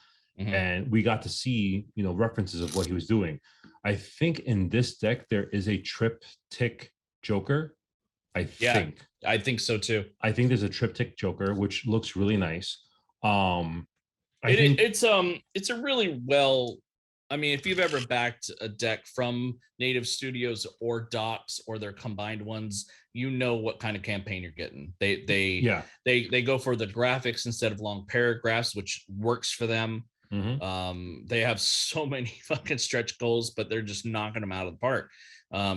And we got to see, references of what he was doing. I think in this deck, there is a triptych Joker. I think so too. I think there's a triptych Joker, which looks really nice. It's a really well, I mean, if you've ever backed a deck from Native Studios or Docs or their combined ones, you know what kind of campaign you're getting. They go for the graphics instead of long paragraphs, which works for them. They have so many fucking stretch goals, but they're just knocking them out of the park.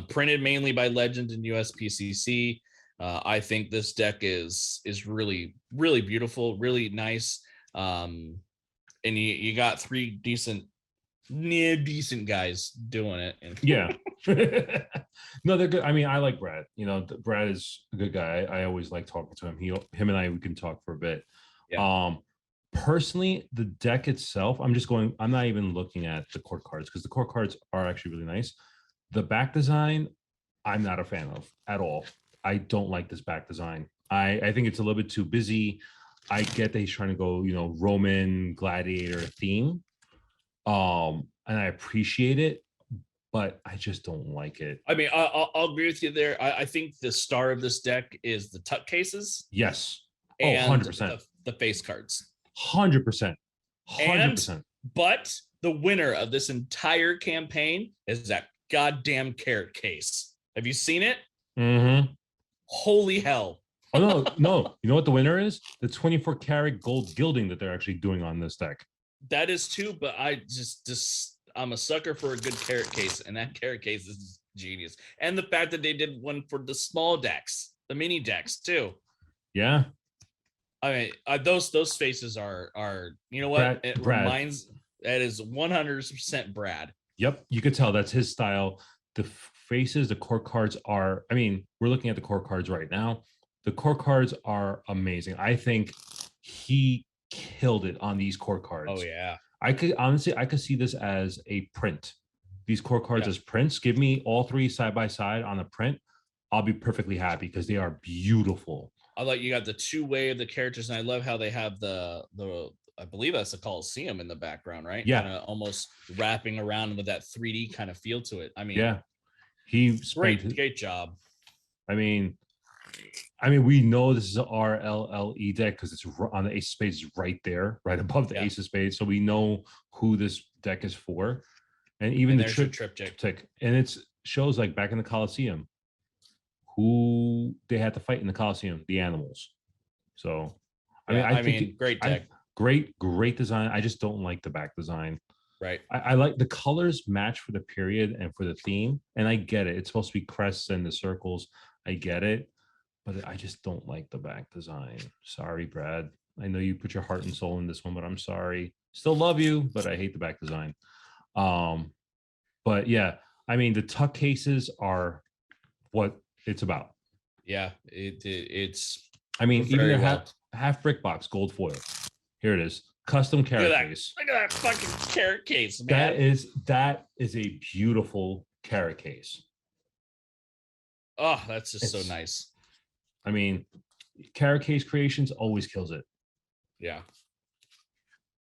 Printed mainly by Legend and USPCC. I think this deck is really, really beautiful, really nice. And you got 3 decent guys doing it. Yeah. No, they're good. I mean, I like Brad. Brad is a good guy. I always like talking to him. Him and I, we can talk for a bit. Personally, the deck itself, I'm not even looking at the core cards, because the core cards are actually really nice. The back design, I'm not a fan of at all. I don't like this back design. I think it's a little bit too busy. I get that he's trying to go, Roman gladiator theme. And I appreciate it, but I just don't like it. I mean, I'll agree with you there. I think the star of this deck is the tuck cases. Yes. Oh, And 100%. the face cards. 100%. 100%. But the winner of this entire campaign is that goddamn carrot case. Have you seen it? Mm-hmm. Holy hell. Oh, no. You know what the winner is? The 24 karat gold gilding that they're actually doing on this deck. That is too, but I just I'm a sucker for a good carrot case, and that carrot case is genius. And the fact that they did one for the small decks, the mini decks too. Yeah. I mean, those faces are you know what? Brad. Reminds that is 100% Brad. Yep, you could tell that's his style. The faces, the core cards are. I mean, we're looking at the core cards right now. The core cards are amazing. I think he killed it on these core cards. Oh yeah. I could see this as a print. These core cards as prints. Give me all three side by side on a print. I'll be perfectly happy because they are beautiful. I like you got the two-way of the characters, and I love how they have the I believe that's the Coliseum in the background, right? Yeah. Kind of almost wrapping around with that 3D kind of feel to it. I mean, yeah, great job. I mean, we know this is an RLLE deck because it's on the Ace of Spades right there, right above the Ace of Spades. So we know who this deck is for. And even the triptych. And it shows like back in the Coliseum who they had to fight in the Coliseum, the animals. So, I think great deck. Great design. I just don't like the back design. Right. I like the colors match for the period and for the theme. And I get it. It's supposed to be crests and the circles. I get it. But I just don't like the back design. Sorry, Brad. I know you put your heart and soul in this one, but I'm sorry. Still love you, but I hate the back design. But yeah, I mean, the tuck cases are what it's about. Yeah, it's. I mean, even their half brick box gold foil. Here it is, custom carrot case. Look at that fucking carrot case, man. That is a beautiful carrot case. Oh, that's just so nice. I mean, Carrot Case Creations always kills it. Yeah.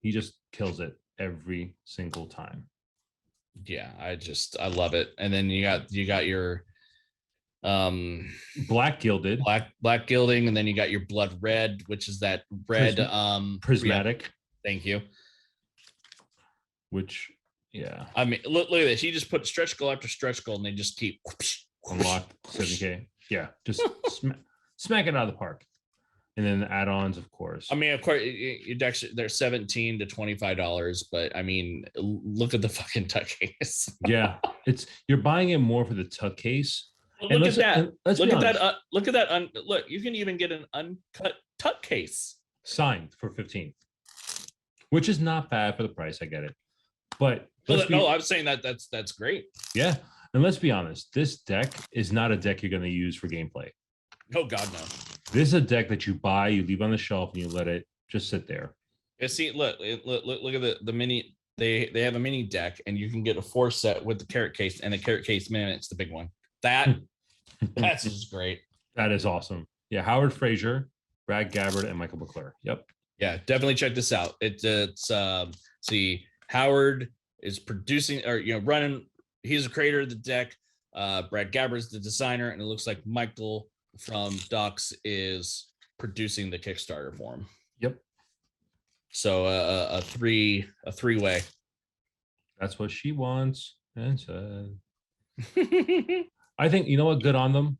He just kills it every single time. Yeah, I love it. And then you got your black gilded. Black gilding, and then you got your blood red, which is that red prismatic. Yeah, thank you. Which I mean, look at this. He just put stretch goal after stretch goal, and they just keep unlocked 7K. Yeah, just smack it out of the park. And then the add-ons, of course. I mean, of course, they're $17 to $25, but I mean, look at the fucking tuck case. Yeah, you're buying it more for the tuck case. Well, look at that. Look at that. Look at that. Look, you can even get an uncut tuck case signed for 15, which is not bad for the price. I get it, but I'm saying that's great. Yeah, and let's be honest, this deck is not a deck you're going to use for gameplay. Oh God, no. This is a deck that you buy, you leave on the shelf, and you let it just sit there. Yeah, see, look at the mini. They have a mini deck, and you can get a 4 set with the carrot case, and the carrot case, man, it's the big one. That's just great. That is awesome. Yeah, Howard Frazier, Brad Gabbard, and Michael McClure. Yep. Yeah, definitely check this out. It's see, Howard is producing or running. He's the creator of the deck. Brad Gabbard's the designer, and it looks like Michael from Docs is producing the Kickstarter for him. Yep. So a three-way. That's what she wants and said. I think you know what. Good on them.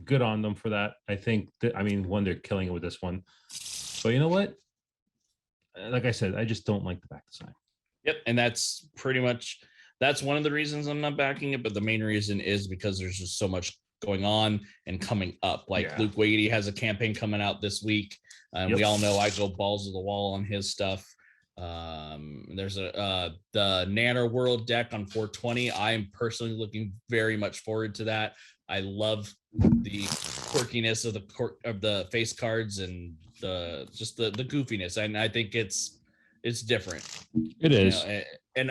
Good on them for that. I think that one, they're killing it with this one. But you know what? Like I said, I just don't like the back design. Yep, and that's one of the reasons I'm not backing it. But the main reason is because there's just so much going on and coming up. Like Luke Wadey has a campaign coming out this week, and we all know I go balls to the wall on his stuff. There's the Nanner World deck on 420. I'm personally looking very much forward to that. I love the quirkiness of the face cards and the goofiness, and I think it's different. It is, and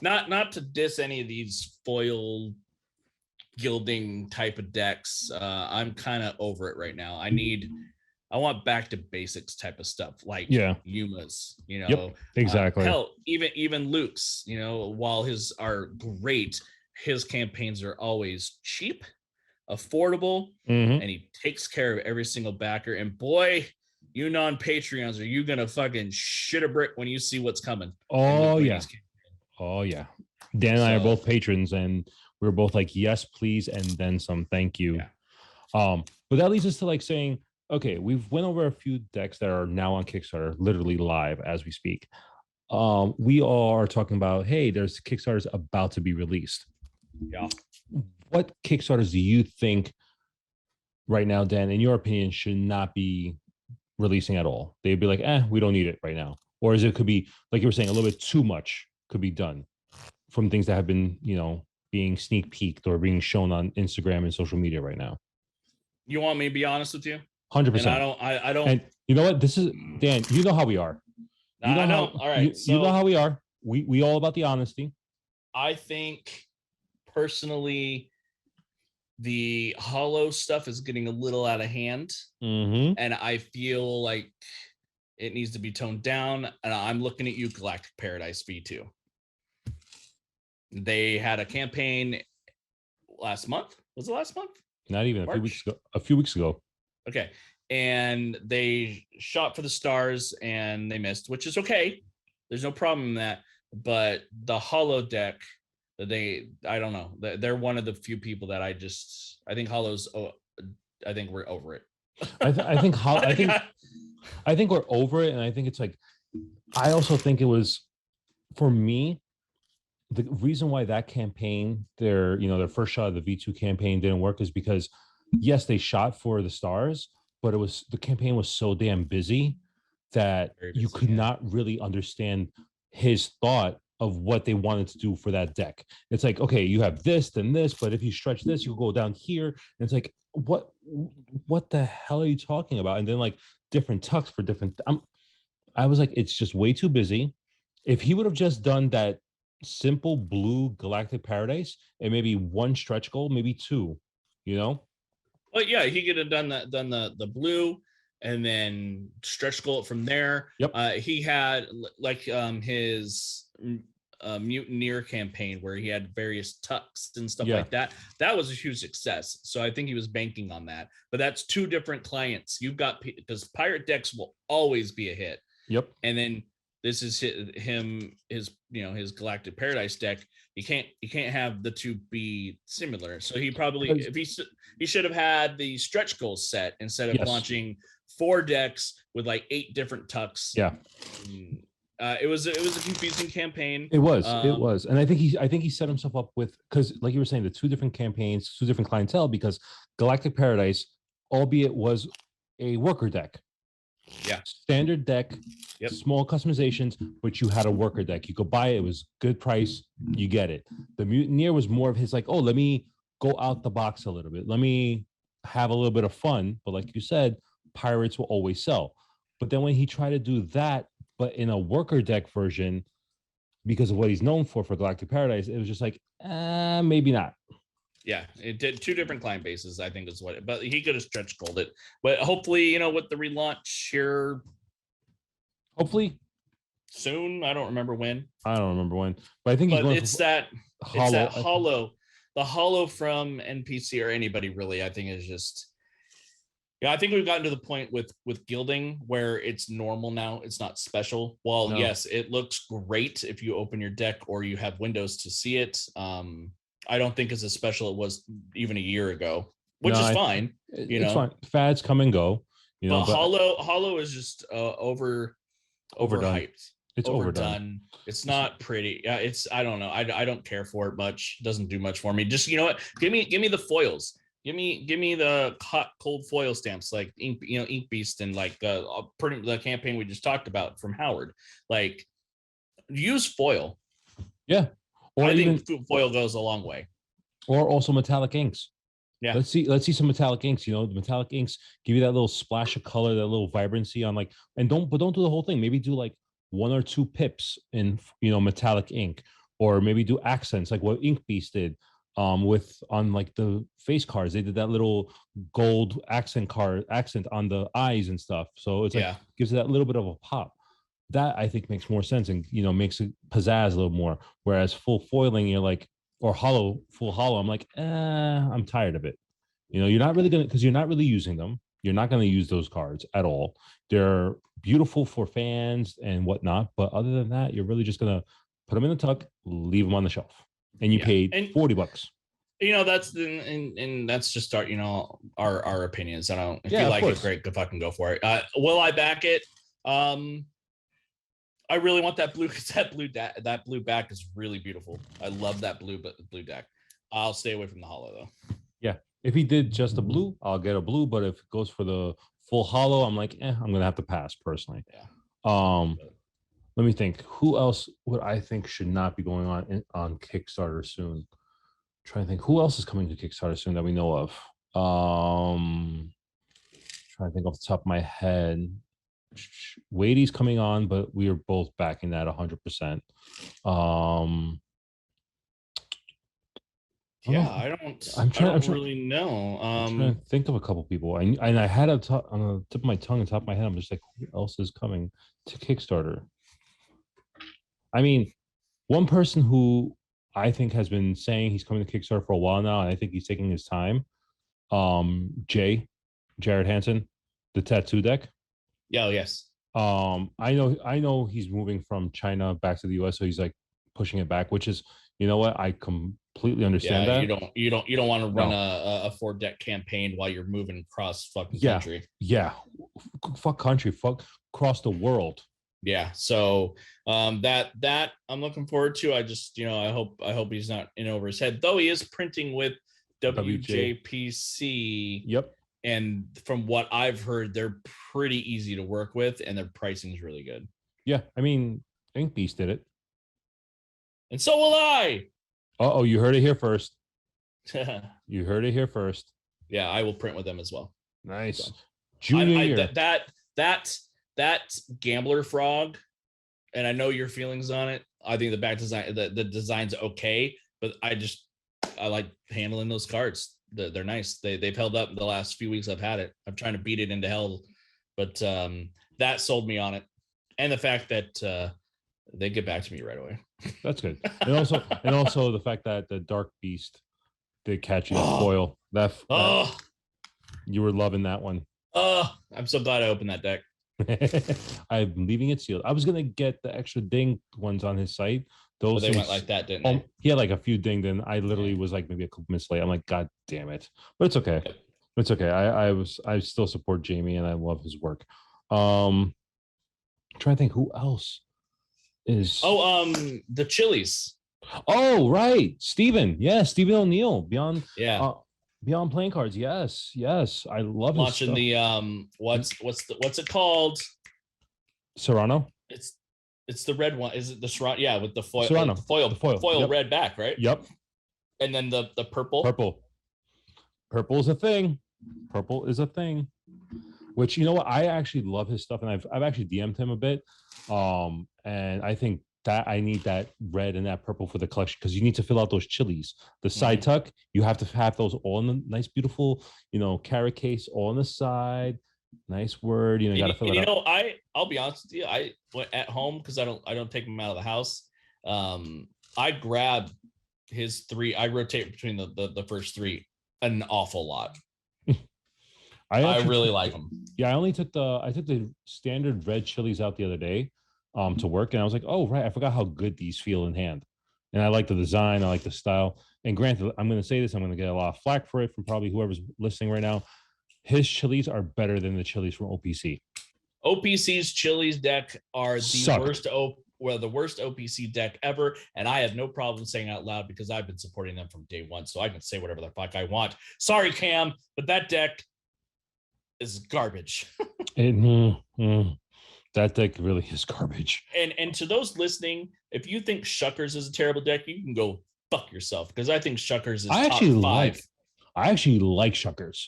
not to diss any of these foil gilding type of decks. I'm kind of over it right now. I need I want back to basics type of stuff, like Yuma's, you know. Yep, exactly. Hell, even Luke's, you know, while his are great, his campaigns are always cheap, affordable, and he takes care of every single backer. And boy, you non-Patreons, are you gonna fucking shit a brick when you see what's coming? Oh yeah. Dan and I are both patrons, and we're both like, yes, please, and then some. Thank you. But that leads us to like saying, okay, we've went over a few decks that are now on Kickstarter, literally live as we speak. We all are talking about, hey, there's Kickstarters about to be released. Yeah. What Kickstarters do you think right now, Dan, in your opinion, should not be releasing at all? They'd be like, we don't need it right now. Or is it could be, like you were saying, a little bit too much could be done from things that have been, you know, being sneak peeked or being shown on Instagram and social media right now? You want me to be honest with you? 100%. I don't. And you know what? This is, Dan, you know how we are. You know how, all right. You know how we are. We all about the honesty. I think personally, the hollow stuff is getting a little out of hand. And I feel like it needs to be toned down. And I'm looking at you, Galactic Paradise V2. They had a campaign last month. Was it last month? Not even March? A few weeks ago. Okay. And they shot for the stars and they missed, which is okay. There's no problem in that. But the hollow deck, I don't know. They're one of the few people that I think hollows. I think we're over it. I think we're over it, and I think it's like, I also think it was, for me, the reason why that campaign, their first shot of the V2 campaign didn't work is because, yes, they shot for the stars, but the campaign was so damn busy that you could not really understand his thought of what they wanted to do for that deck. It's like, okay, you have this, then this, but if you stretch this, you go down here. And it's like, what the hell are you talking about? And then like different tucks for different. I was like, it's just way too busy. If he would have just done that simple blue Galactic Paradise and maybe one stretch goal, maybe two, you know? Well, yeah, he could have done the blue and then stretch goal it from there. Yep. He had like his mutineer campaign where he had various tucks and stuff like that. That was a huge success. So I think he was banking on that. But that's two different clients. You've got, because pirate decks will always be a hit. Yep. And then this is his Galactic Paradise deck. You can't have the two be similar. So he probably, he should have had the stretch goals set instead of launching 4 decks with like 8 different tucks. Yeah. It was a confusing campaign. It was, and I think he set himself up with, because like you were saying, the 2 different campaigns, 2 different clientele, because Galactic Paradise, albeit was a worker deck. Yeah. Standard deck, small customizations, but you had a worker deck. You could buy it. It was good price. You get it. The Mutineer was more of his like, oh, let me go out the box a little bit. Let me have a little bit of fun. But like you said, pirates will always sell. But then when he tried to do that, but in a worker deck version, because of what he's known for Galactic Paradise, it was just like, maybe not. Yeah, it did 2 different client bases, I think is what but he could have stretch goaled it. But hopefully, with the relaunch here. Hopefully soon. I don't remember when. But I think it's that hollow. The hollow from NPC or anybody really, I think is just. Yeah, I think we've gotten to the point with gilding where it's normal now. It's not special. Well, yes, it looks great if you open your deck or you have windows to see it. I don't think it's as special it was even a year ago, which is fine. It's fine. Fads come and go. But hollow is just overhyped. It's overdone. It's not pretty. I don't know. I don't care for it much. It doesn't do much for me. Just what? Give me the foils. Give me the hot cold foil stamps like Ink Beast and like the campaign we just talked about from Howard. Like use foil. Yeah. Or I think foil goes a long way. Or also metallic inks. Yeah. Let's see some metallic inks. The metallic inks give you that little splash of color, that little vibrancy on like, and don't do the whole thing. Maybe do like 1 or 2 pips in metallic ink, or maybe do accents like what Ink Beast did. with on like the face cards. They did that little gold accent on the eyes and stuff. So it's like gives it that little bit of a pop. That I think makes more sense and makes it pizzazz a little more. Whereas full foiling, you're like, or full hollow, I'm like, I'm tired of it. You're not really gonna, because you're not really using them. You're not going to use those cards at all. They're beautiful for fans and whatnot, but other than that, you're really just going to put them in the tuck, leave them on the shelf, and you paid $40. That's and that's just our opinions. I don't. If you like it, great, go fucking go for it. Will I back it? I really want that blue because that blue back is really beautiful. I love that blue deck. I'll stay away from the hollow though. Yeah, if he did just a blue, I'll get a blue. But if it goes for the full hollow, I'm like, I'm gonna have to pass personally. Yeah. Let me think. Who else would I think should not be going on Kickstarter soon? I'm trying to think who else is coming to Kickstarter soon that we know of. Trying to think off the top of my head. Wade's coming on, but we are both backing that 100%. I don't really know. I'm trying to think of a couple people. I had on the tip of my tongue and top of my head. I'm just like, who else is coming to Kickstarter? I mean, one person who I think has been saying he's coming to Kickstarter for a while now, and I think he's taking his time. Jared Hansen, the tattoo deck. Yeah, yes. I know he's moving from China back to the US, so he's like pushing it back, which is, you know what, I completely understand that. You don't want to run a 4-deck campaign while you're moving across fucking country. Yeah. Fuck country, fuck across the world. Yeah. So that I'm looking forward to. I just, I hope he's not in over his head, though he is printing with WJPC. Yep. And from what I've heard, they're pretty easy to work with and their pricing is really good. Yeah. I mean, Ink Beast did it. And so will I. Uh-oh, you heard it here first. You heard it here first. Yeah, I will print with them as well. Nice. So, Junior year. That gambler frog, and I know your feelings on it. I think the back design, the design's okay, but I like handling those cards. They're nice. They've held up the last few weeks I've had it. I'm trying to beat it into hell, but that sold me on it, and the fact that they get back to me right away. That's good. And also the fact that the Dark Beast did catch you foil. That you were loving that one. I'm so glad I opened that deck. I'm leaving it sealed. I was gonna get the extra ding ones on his site. Those they went like that, didn't they? He had like a few dinged, and I literally was like maybe a couple minutes late. I'm like, God damn it. But it's okay. It's okay. I still support Jamie and I love his work. I'm trying to think who else is the Chili's. Oh, right. Steven. Yeah, Steven O'Neill. Beyond Playing Cards. Yes. I love launching the what's it called? Serrano. It's the red one. Is it the Serrano? Yeah, with the foil. Serrano. The foil Yep. red back, right? Yep. And then the purple. Purple is a thing. Purple is a thing. Which, you know what, I actually love his stuff, and I've actually DM'd him a bit. And I think that I need that red and that purple for the collection because you need to fill out those chilies. The side tuck, you have to have those all in the nice, beautiful, carrot case all on the side. Nice word, you got to fill it out. I'll be honest with you. I went at home because I don't take them out of the house. I grab his 3. I rotate between the first 3 an awful lot. I really like them. Yeah, I took the standard red chilies out the other day to work, and I was like, oh right, I forgot how good these feel in hand. And I like the design, I like the style. And granted, I'm going to say this, I'm going to get a lot of flack for it from probably whoever's listening right now. His chilies are better than the chilies from OPC. OPC's chilies deck are the worst OPC deck ever, and I have no problem saying out loud because I've been supporting them from day one, so I can say whatever the fuck I want. Sorry, Cam, but that deck is garbage. That deck really is garbage. And to those listening, if you think Shuckers is a terrible deck, you can go fuck yourself because I think Shuckers is top 5. I actually like Shuckers.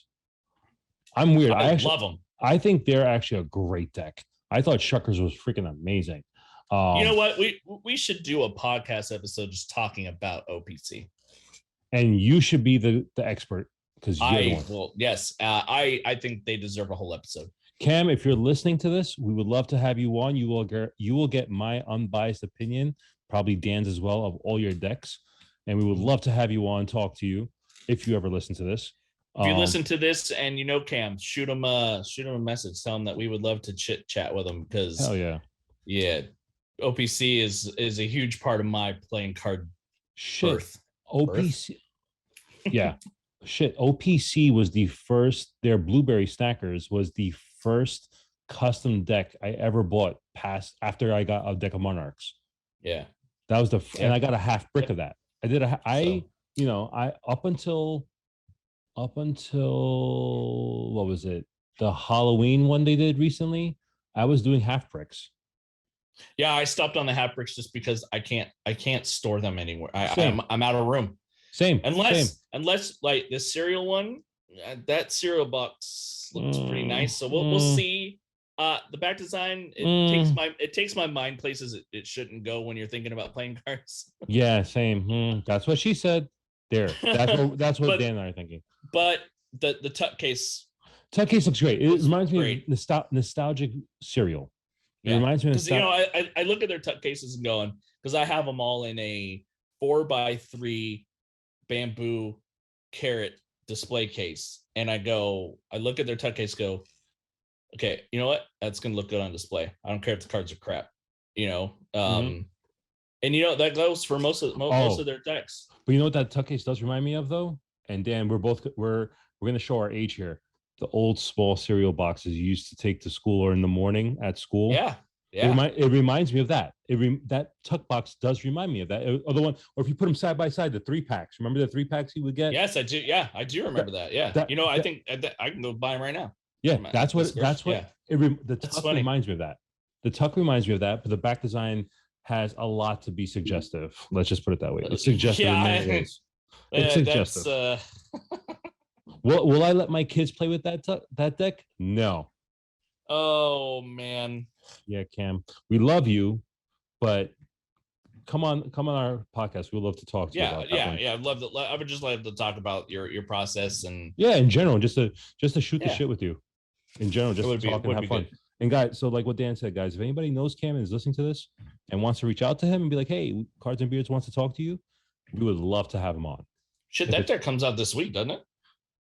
I'm weird. I love them. I think they're actually a great deck. I thought Shuckers was freaking amazing. You know what? We should do a podcast episode just talking about OPC. and you should be the expert because you're the one. Well, yes, I think they deserve a whole episode. Cam, if you're listening to this, we would love to have you on. You will get my unbiased opinion, probably Dan's as well, of all your decks, and we would love to have you on, talk to you if you ever listen to this. If you listen to this and you know Cam, shoot him a message. Tell him that we would love to chit chat with him because hell yeah, OPC is a huge part of my playing card birth. OPC, yeah, shit. OPC was the first. Their Blueberry Stackers was the first custom deck I ever bought. After I got a deck of Monarchs. Yeah, that was and I got a half brick of that. I did up until what was it? The Halloween one they did recently. I was doing half bricks. Yeah, I stopped on the half bricks just because I can't store them anywhere. I'm out of room. Same. Unless like the cereal one, that cereal box looks pretty nice. So we'll see. The back design it takes my mind places it shouldn't go when you're thinking about playing cards. Yeah, same. That's what she said. There. That's what Dan and I are thinking. But the tuck case looks great. It reminds me of nostalgic cereal. It reminds me of I look at their tuck cases and going, because I have them all in a 4x3 bamboo carrot display case, and I look at their tuck case, go, okay, you know what? That's gonna look good on display. I don't care if the cards are crap, and that goes for most of their decks. But you know what that tuck case does remind me of though? And Dan, we're gonna show our age here. The old small cereal boxes you used to take to school or in the morning at school. Yeah. It reminds me of that. That tuck box does remind me of that. Or the one, or if you put them side by side, the 3-packs. Remember the 3-packs you would get? Yes, I do. Yeah, I do remember that. Yeah. I think I can go buy them right now. Yeah, the tuck reminds me of that. The tuck reminds me of that, but the back design has a lot to be suggestive. Let's just put it that way. It's suggestive in many ways. It's suggestive. Will I let my kids play with that deck? No. Oh man. Yeah, Cam. We love you, but come on our podcast. We'd love to talk to you about that. Yeah. I would just love to talk about your process and in general, just to shoot the shit with you. In general, just to talk and have fun. Good. And guys, so like what Dan said, guys, if anybody knows Cam and is listening to this and wants to reach out to him and be like, hey, Cards and Beards wants to talk to you, we would love to have him on. Shit, that deck comes out this week, doesn't it?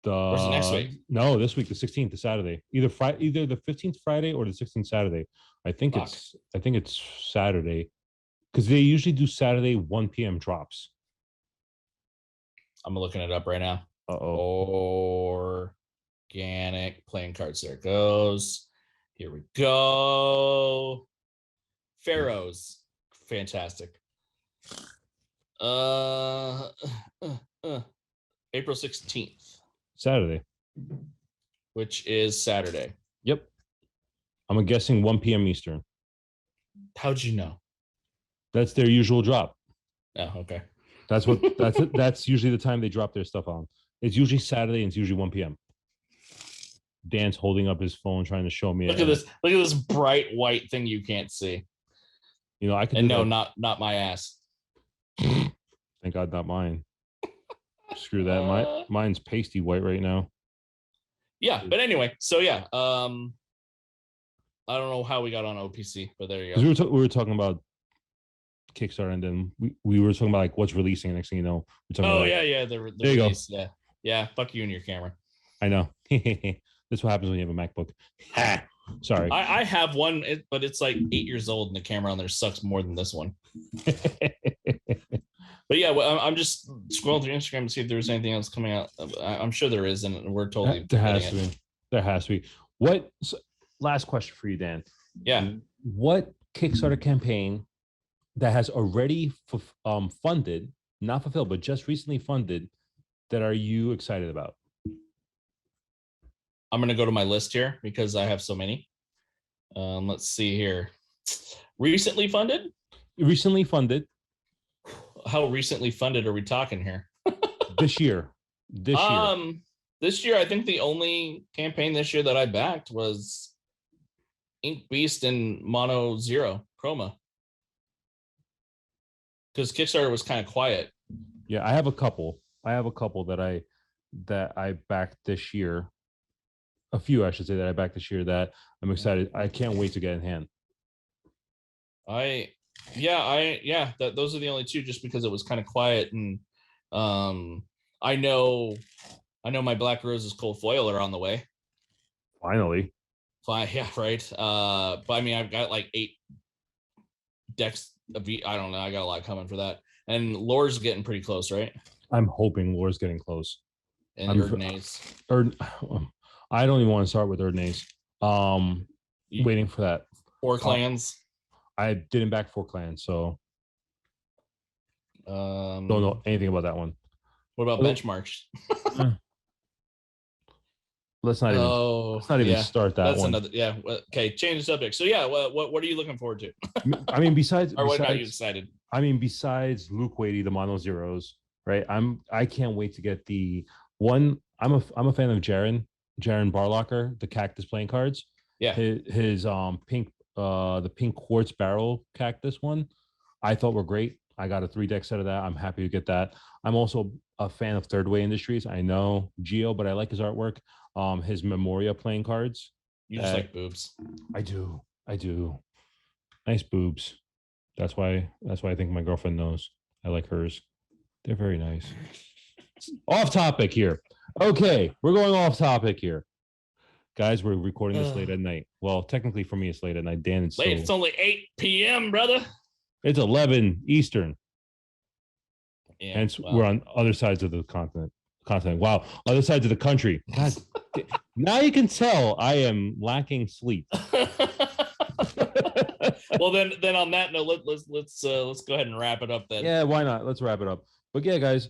Or is it next week? No, this week, the 16th, the Saturday. Either the 15th Friday or the 16th Saturday. I think it's Saturday, because they usually do Saturday 1 p.m. drops. I'm looking it up right now. Organic playing cards. There it goes. Here we go. Pharaohs. Fantastic. April 16th. Saturday. Which is Saturday. Yep. I'm guessing 1 p.m. Eastern. How'd you know? That's their usual drop. Oh, okay. That's usually the time they drop their stuff on. It's usually Saturday and it's usually 1 p.m. Dan's holding up his phone trying to show me. Look at this bright white thing you can't see. I could. And no, not my ass. Thank God, not mine. Screw that. Mine's pasty white right now. Yeah, but anyway, so yeah, I don't know how we got on OPC, but there you go. We were talking about Kickstarter, and then we were talking about like what's releasing. And next thing you know, we're talking about the there release. You go. Yeah. Fuck you and your camera. I know. That's what happens when you have a MacBook. Sorry. I have one, but it's like 8 years old, and the camera on there sucks more than this one. But yeah, I'm just scrolling through Instagram to see if there's anything else coming out. I'm sure there is, and we're totally. There has to be. There has to be. Last question for you, Dan. Yeah. What Kickstarter campaign that has already funded, not fulfilled, but just recently funded, that are you excited about? I'm going to go to my list here because I have so many. Let's see here. Recently funded? Recently funded. How recently funded are we talking here? This year. This year, I think the only campaign this year that I backed was Ink Beast and Mono Zero Chroma. Because Kickstarter was kind of quiet. Yeah, I have a couple. I have a couple that I backed this year. A few, I should say, that I backed this year that I'm excited. I can't wait to get in hand. Those are the only two, just because it was kind of quiet, and I know my Black Roses cold foil are on the way. Finally. Yeah, right. But I mean, I've got like 8 decks of I don't know. I got a lot coming for that, and Lore's getting pretty close, right? I'm hoping Lore's getting close. And Erdnaze. I don't even want to start with Erdnaze. Waiting for that. 4 clans. I didn't back 4 clans, so don't know anything about that one. What about benchmarks? Let's not even start that that's one. Another, yeah. Okay, change the subject. So yeah, what are you looking forward to? I mean, besides what got you excited? I mean, besides Luke Wadey, the mono zeros, right? I can't wait to get the one. I'm a fan of Jaren Barlocker, the cactus playing cards. Yeah. His pink the pink quartz barrel cactus one, I thought were great. I got a 3 deck set of that. I'm happy to get that. I'm also a fan of Third Way Industries. I know Geo, but I like his artwork. His Memoria playing cards. You just like boobs. I do. Nice boobs. That's why I think my girlfriend knows. I like hers. They're very nice. Off topic here. Okay, we're going off topic here. Guys, we're recording this late at night. Well, technically for me, it's late at night. Dan, it's late. It's only 8 p.m., brother. It's 11 Eastern. Yeah, hence, we're on other sides of the continent. Wow, other sides of the country. God, now you can tell I am lacking sleep. Well, then on that note, let's go ahead and wrap it up then. Yeah, why not? Let's wrap it up. But yeah, guys,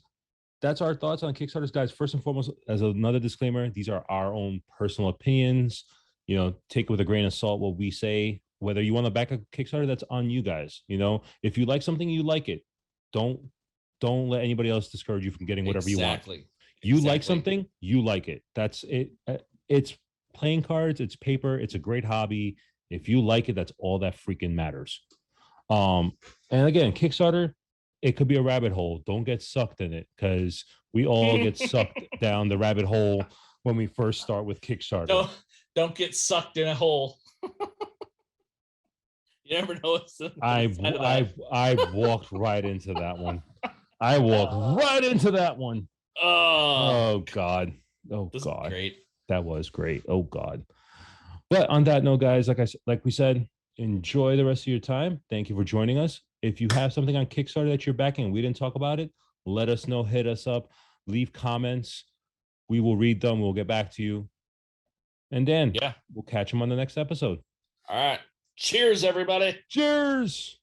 that's our thoughts on Kickstarters. Guys, first and foremost, as another disclaimer, these are our own personal opinions. You know, take it with a grain of salt what we say. Whether you want to back a Kickstarter, that's on you guys. You know, if you like something, you like it. Don't let anybody else discourage you from getting whatever you want. You like something, you like it. That's it. It's playing cards, it's paper, it's a great hobby. If you like it, that's all that freaking matters. And again, Kickstarter, it could be a rabbit hole. Don't get sucked in it, because we all get sucked down the rabbit hole when we first start with Kickstarter. Don't get sucked in a hole. You never know what's I walked right into that one. I walked right into that one. Oh God. Oh God. Great. That was great. Oh God. But on that note, guys, like we said, enjoy the rest of your time. Thank you for joining us. If you have something on Kickstarter that you're backing and we didn't talk about it, let us know. Hit us up. Leave comments. We will read them. We'll get back to you. And Dan, we'll catch them on the next episode. All right. Cheers, everybody. Cheers.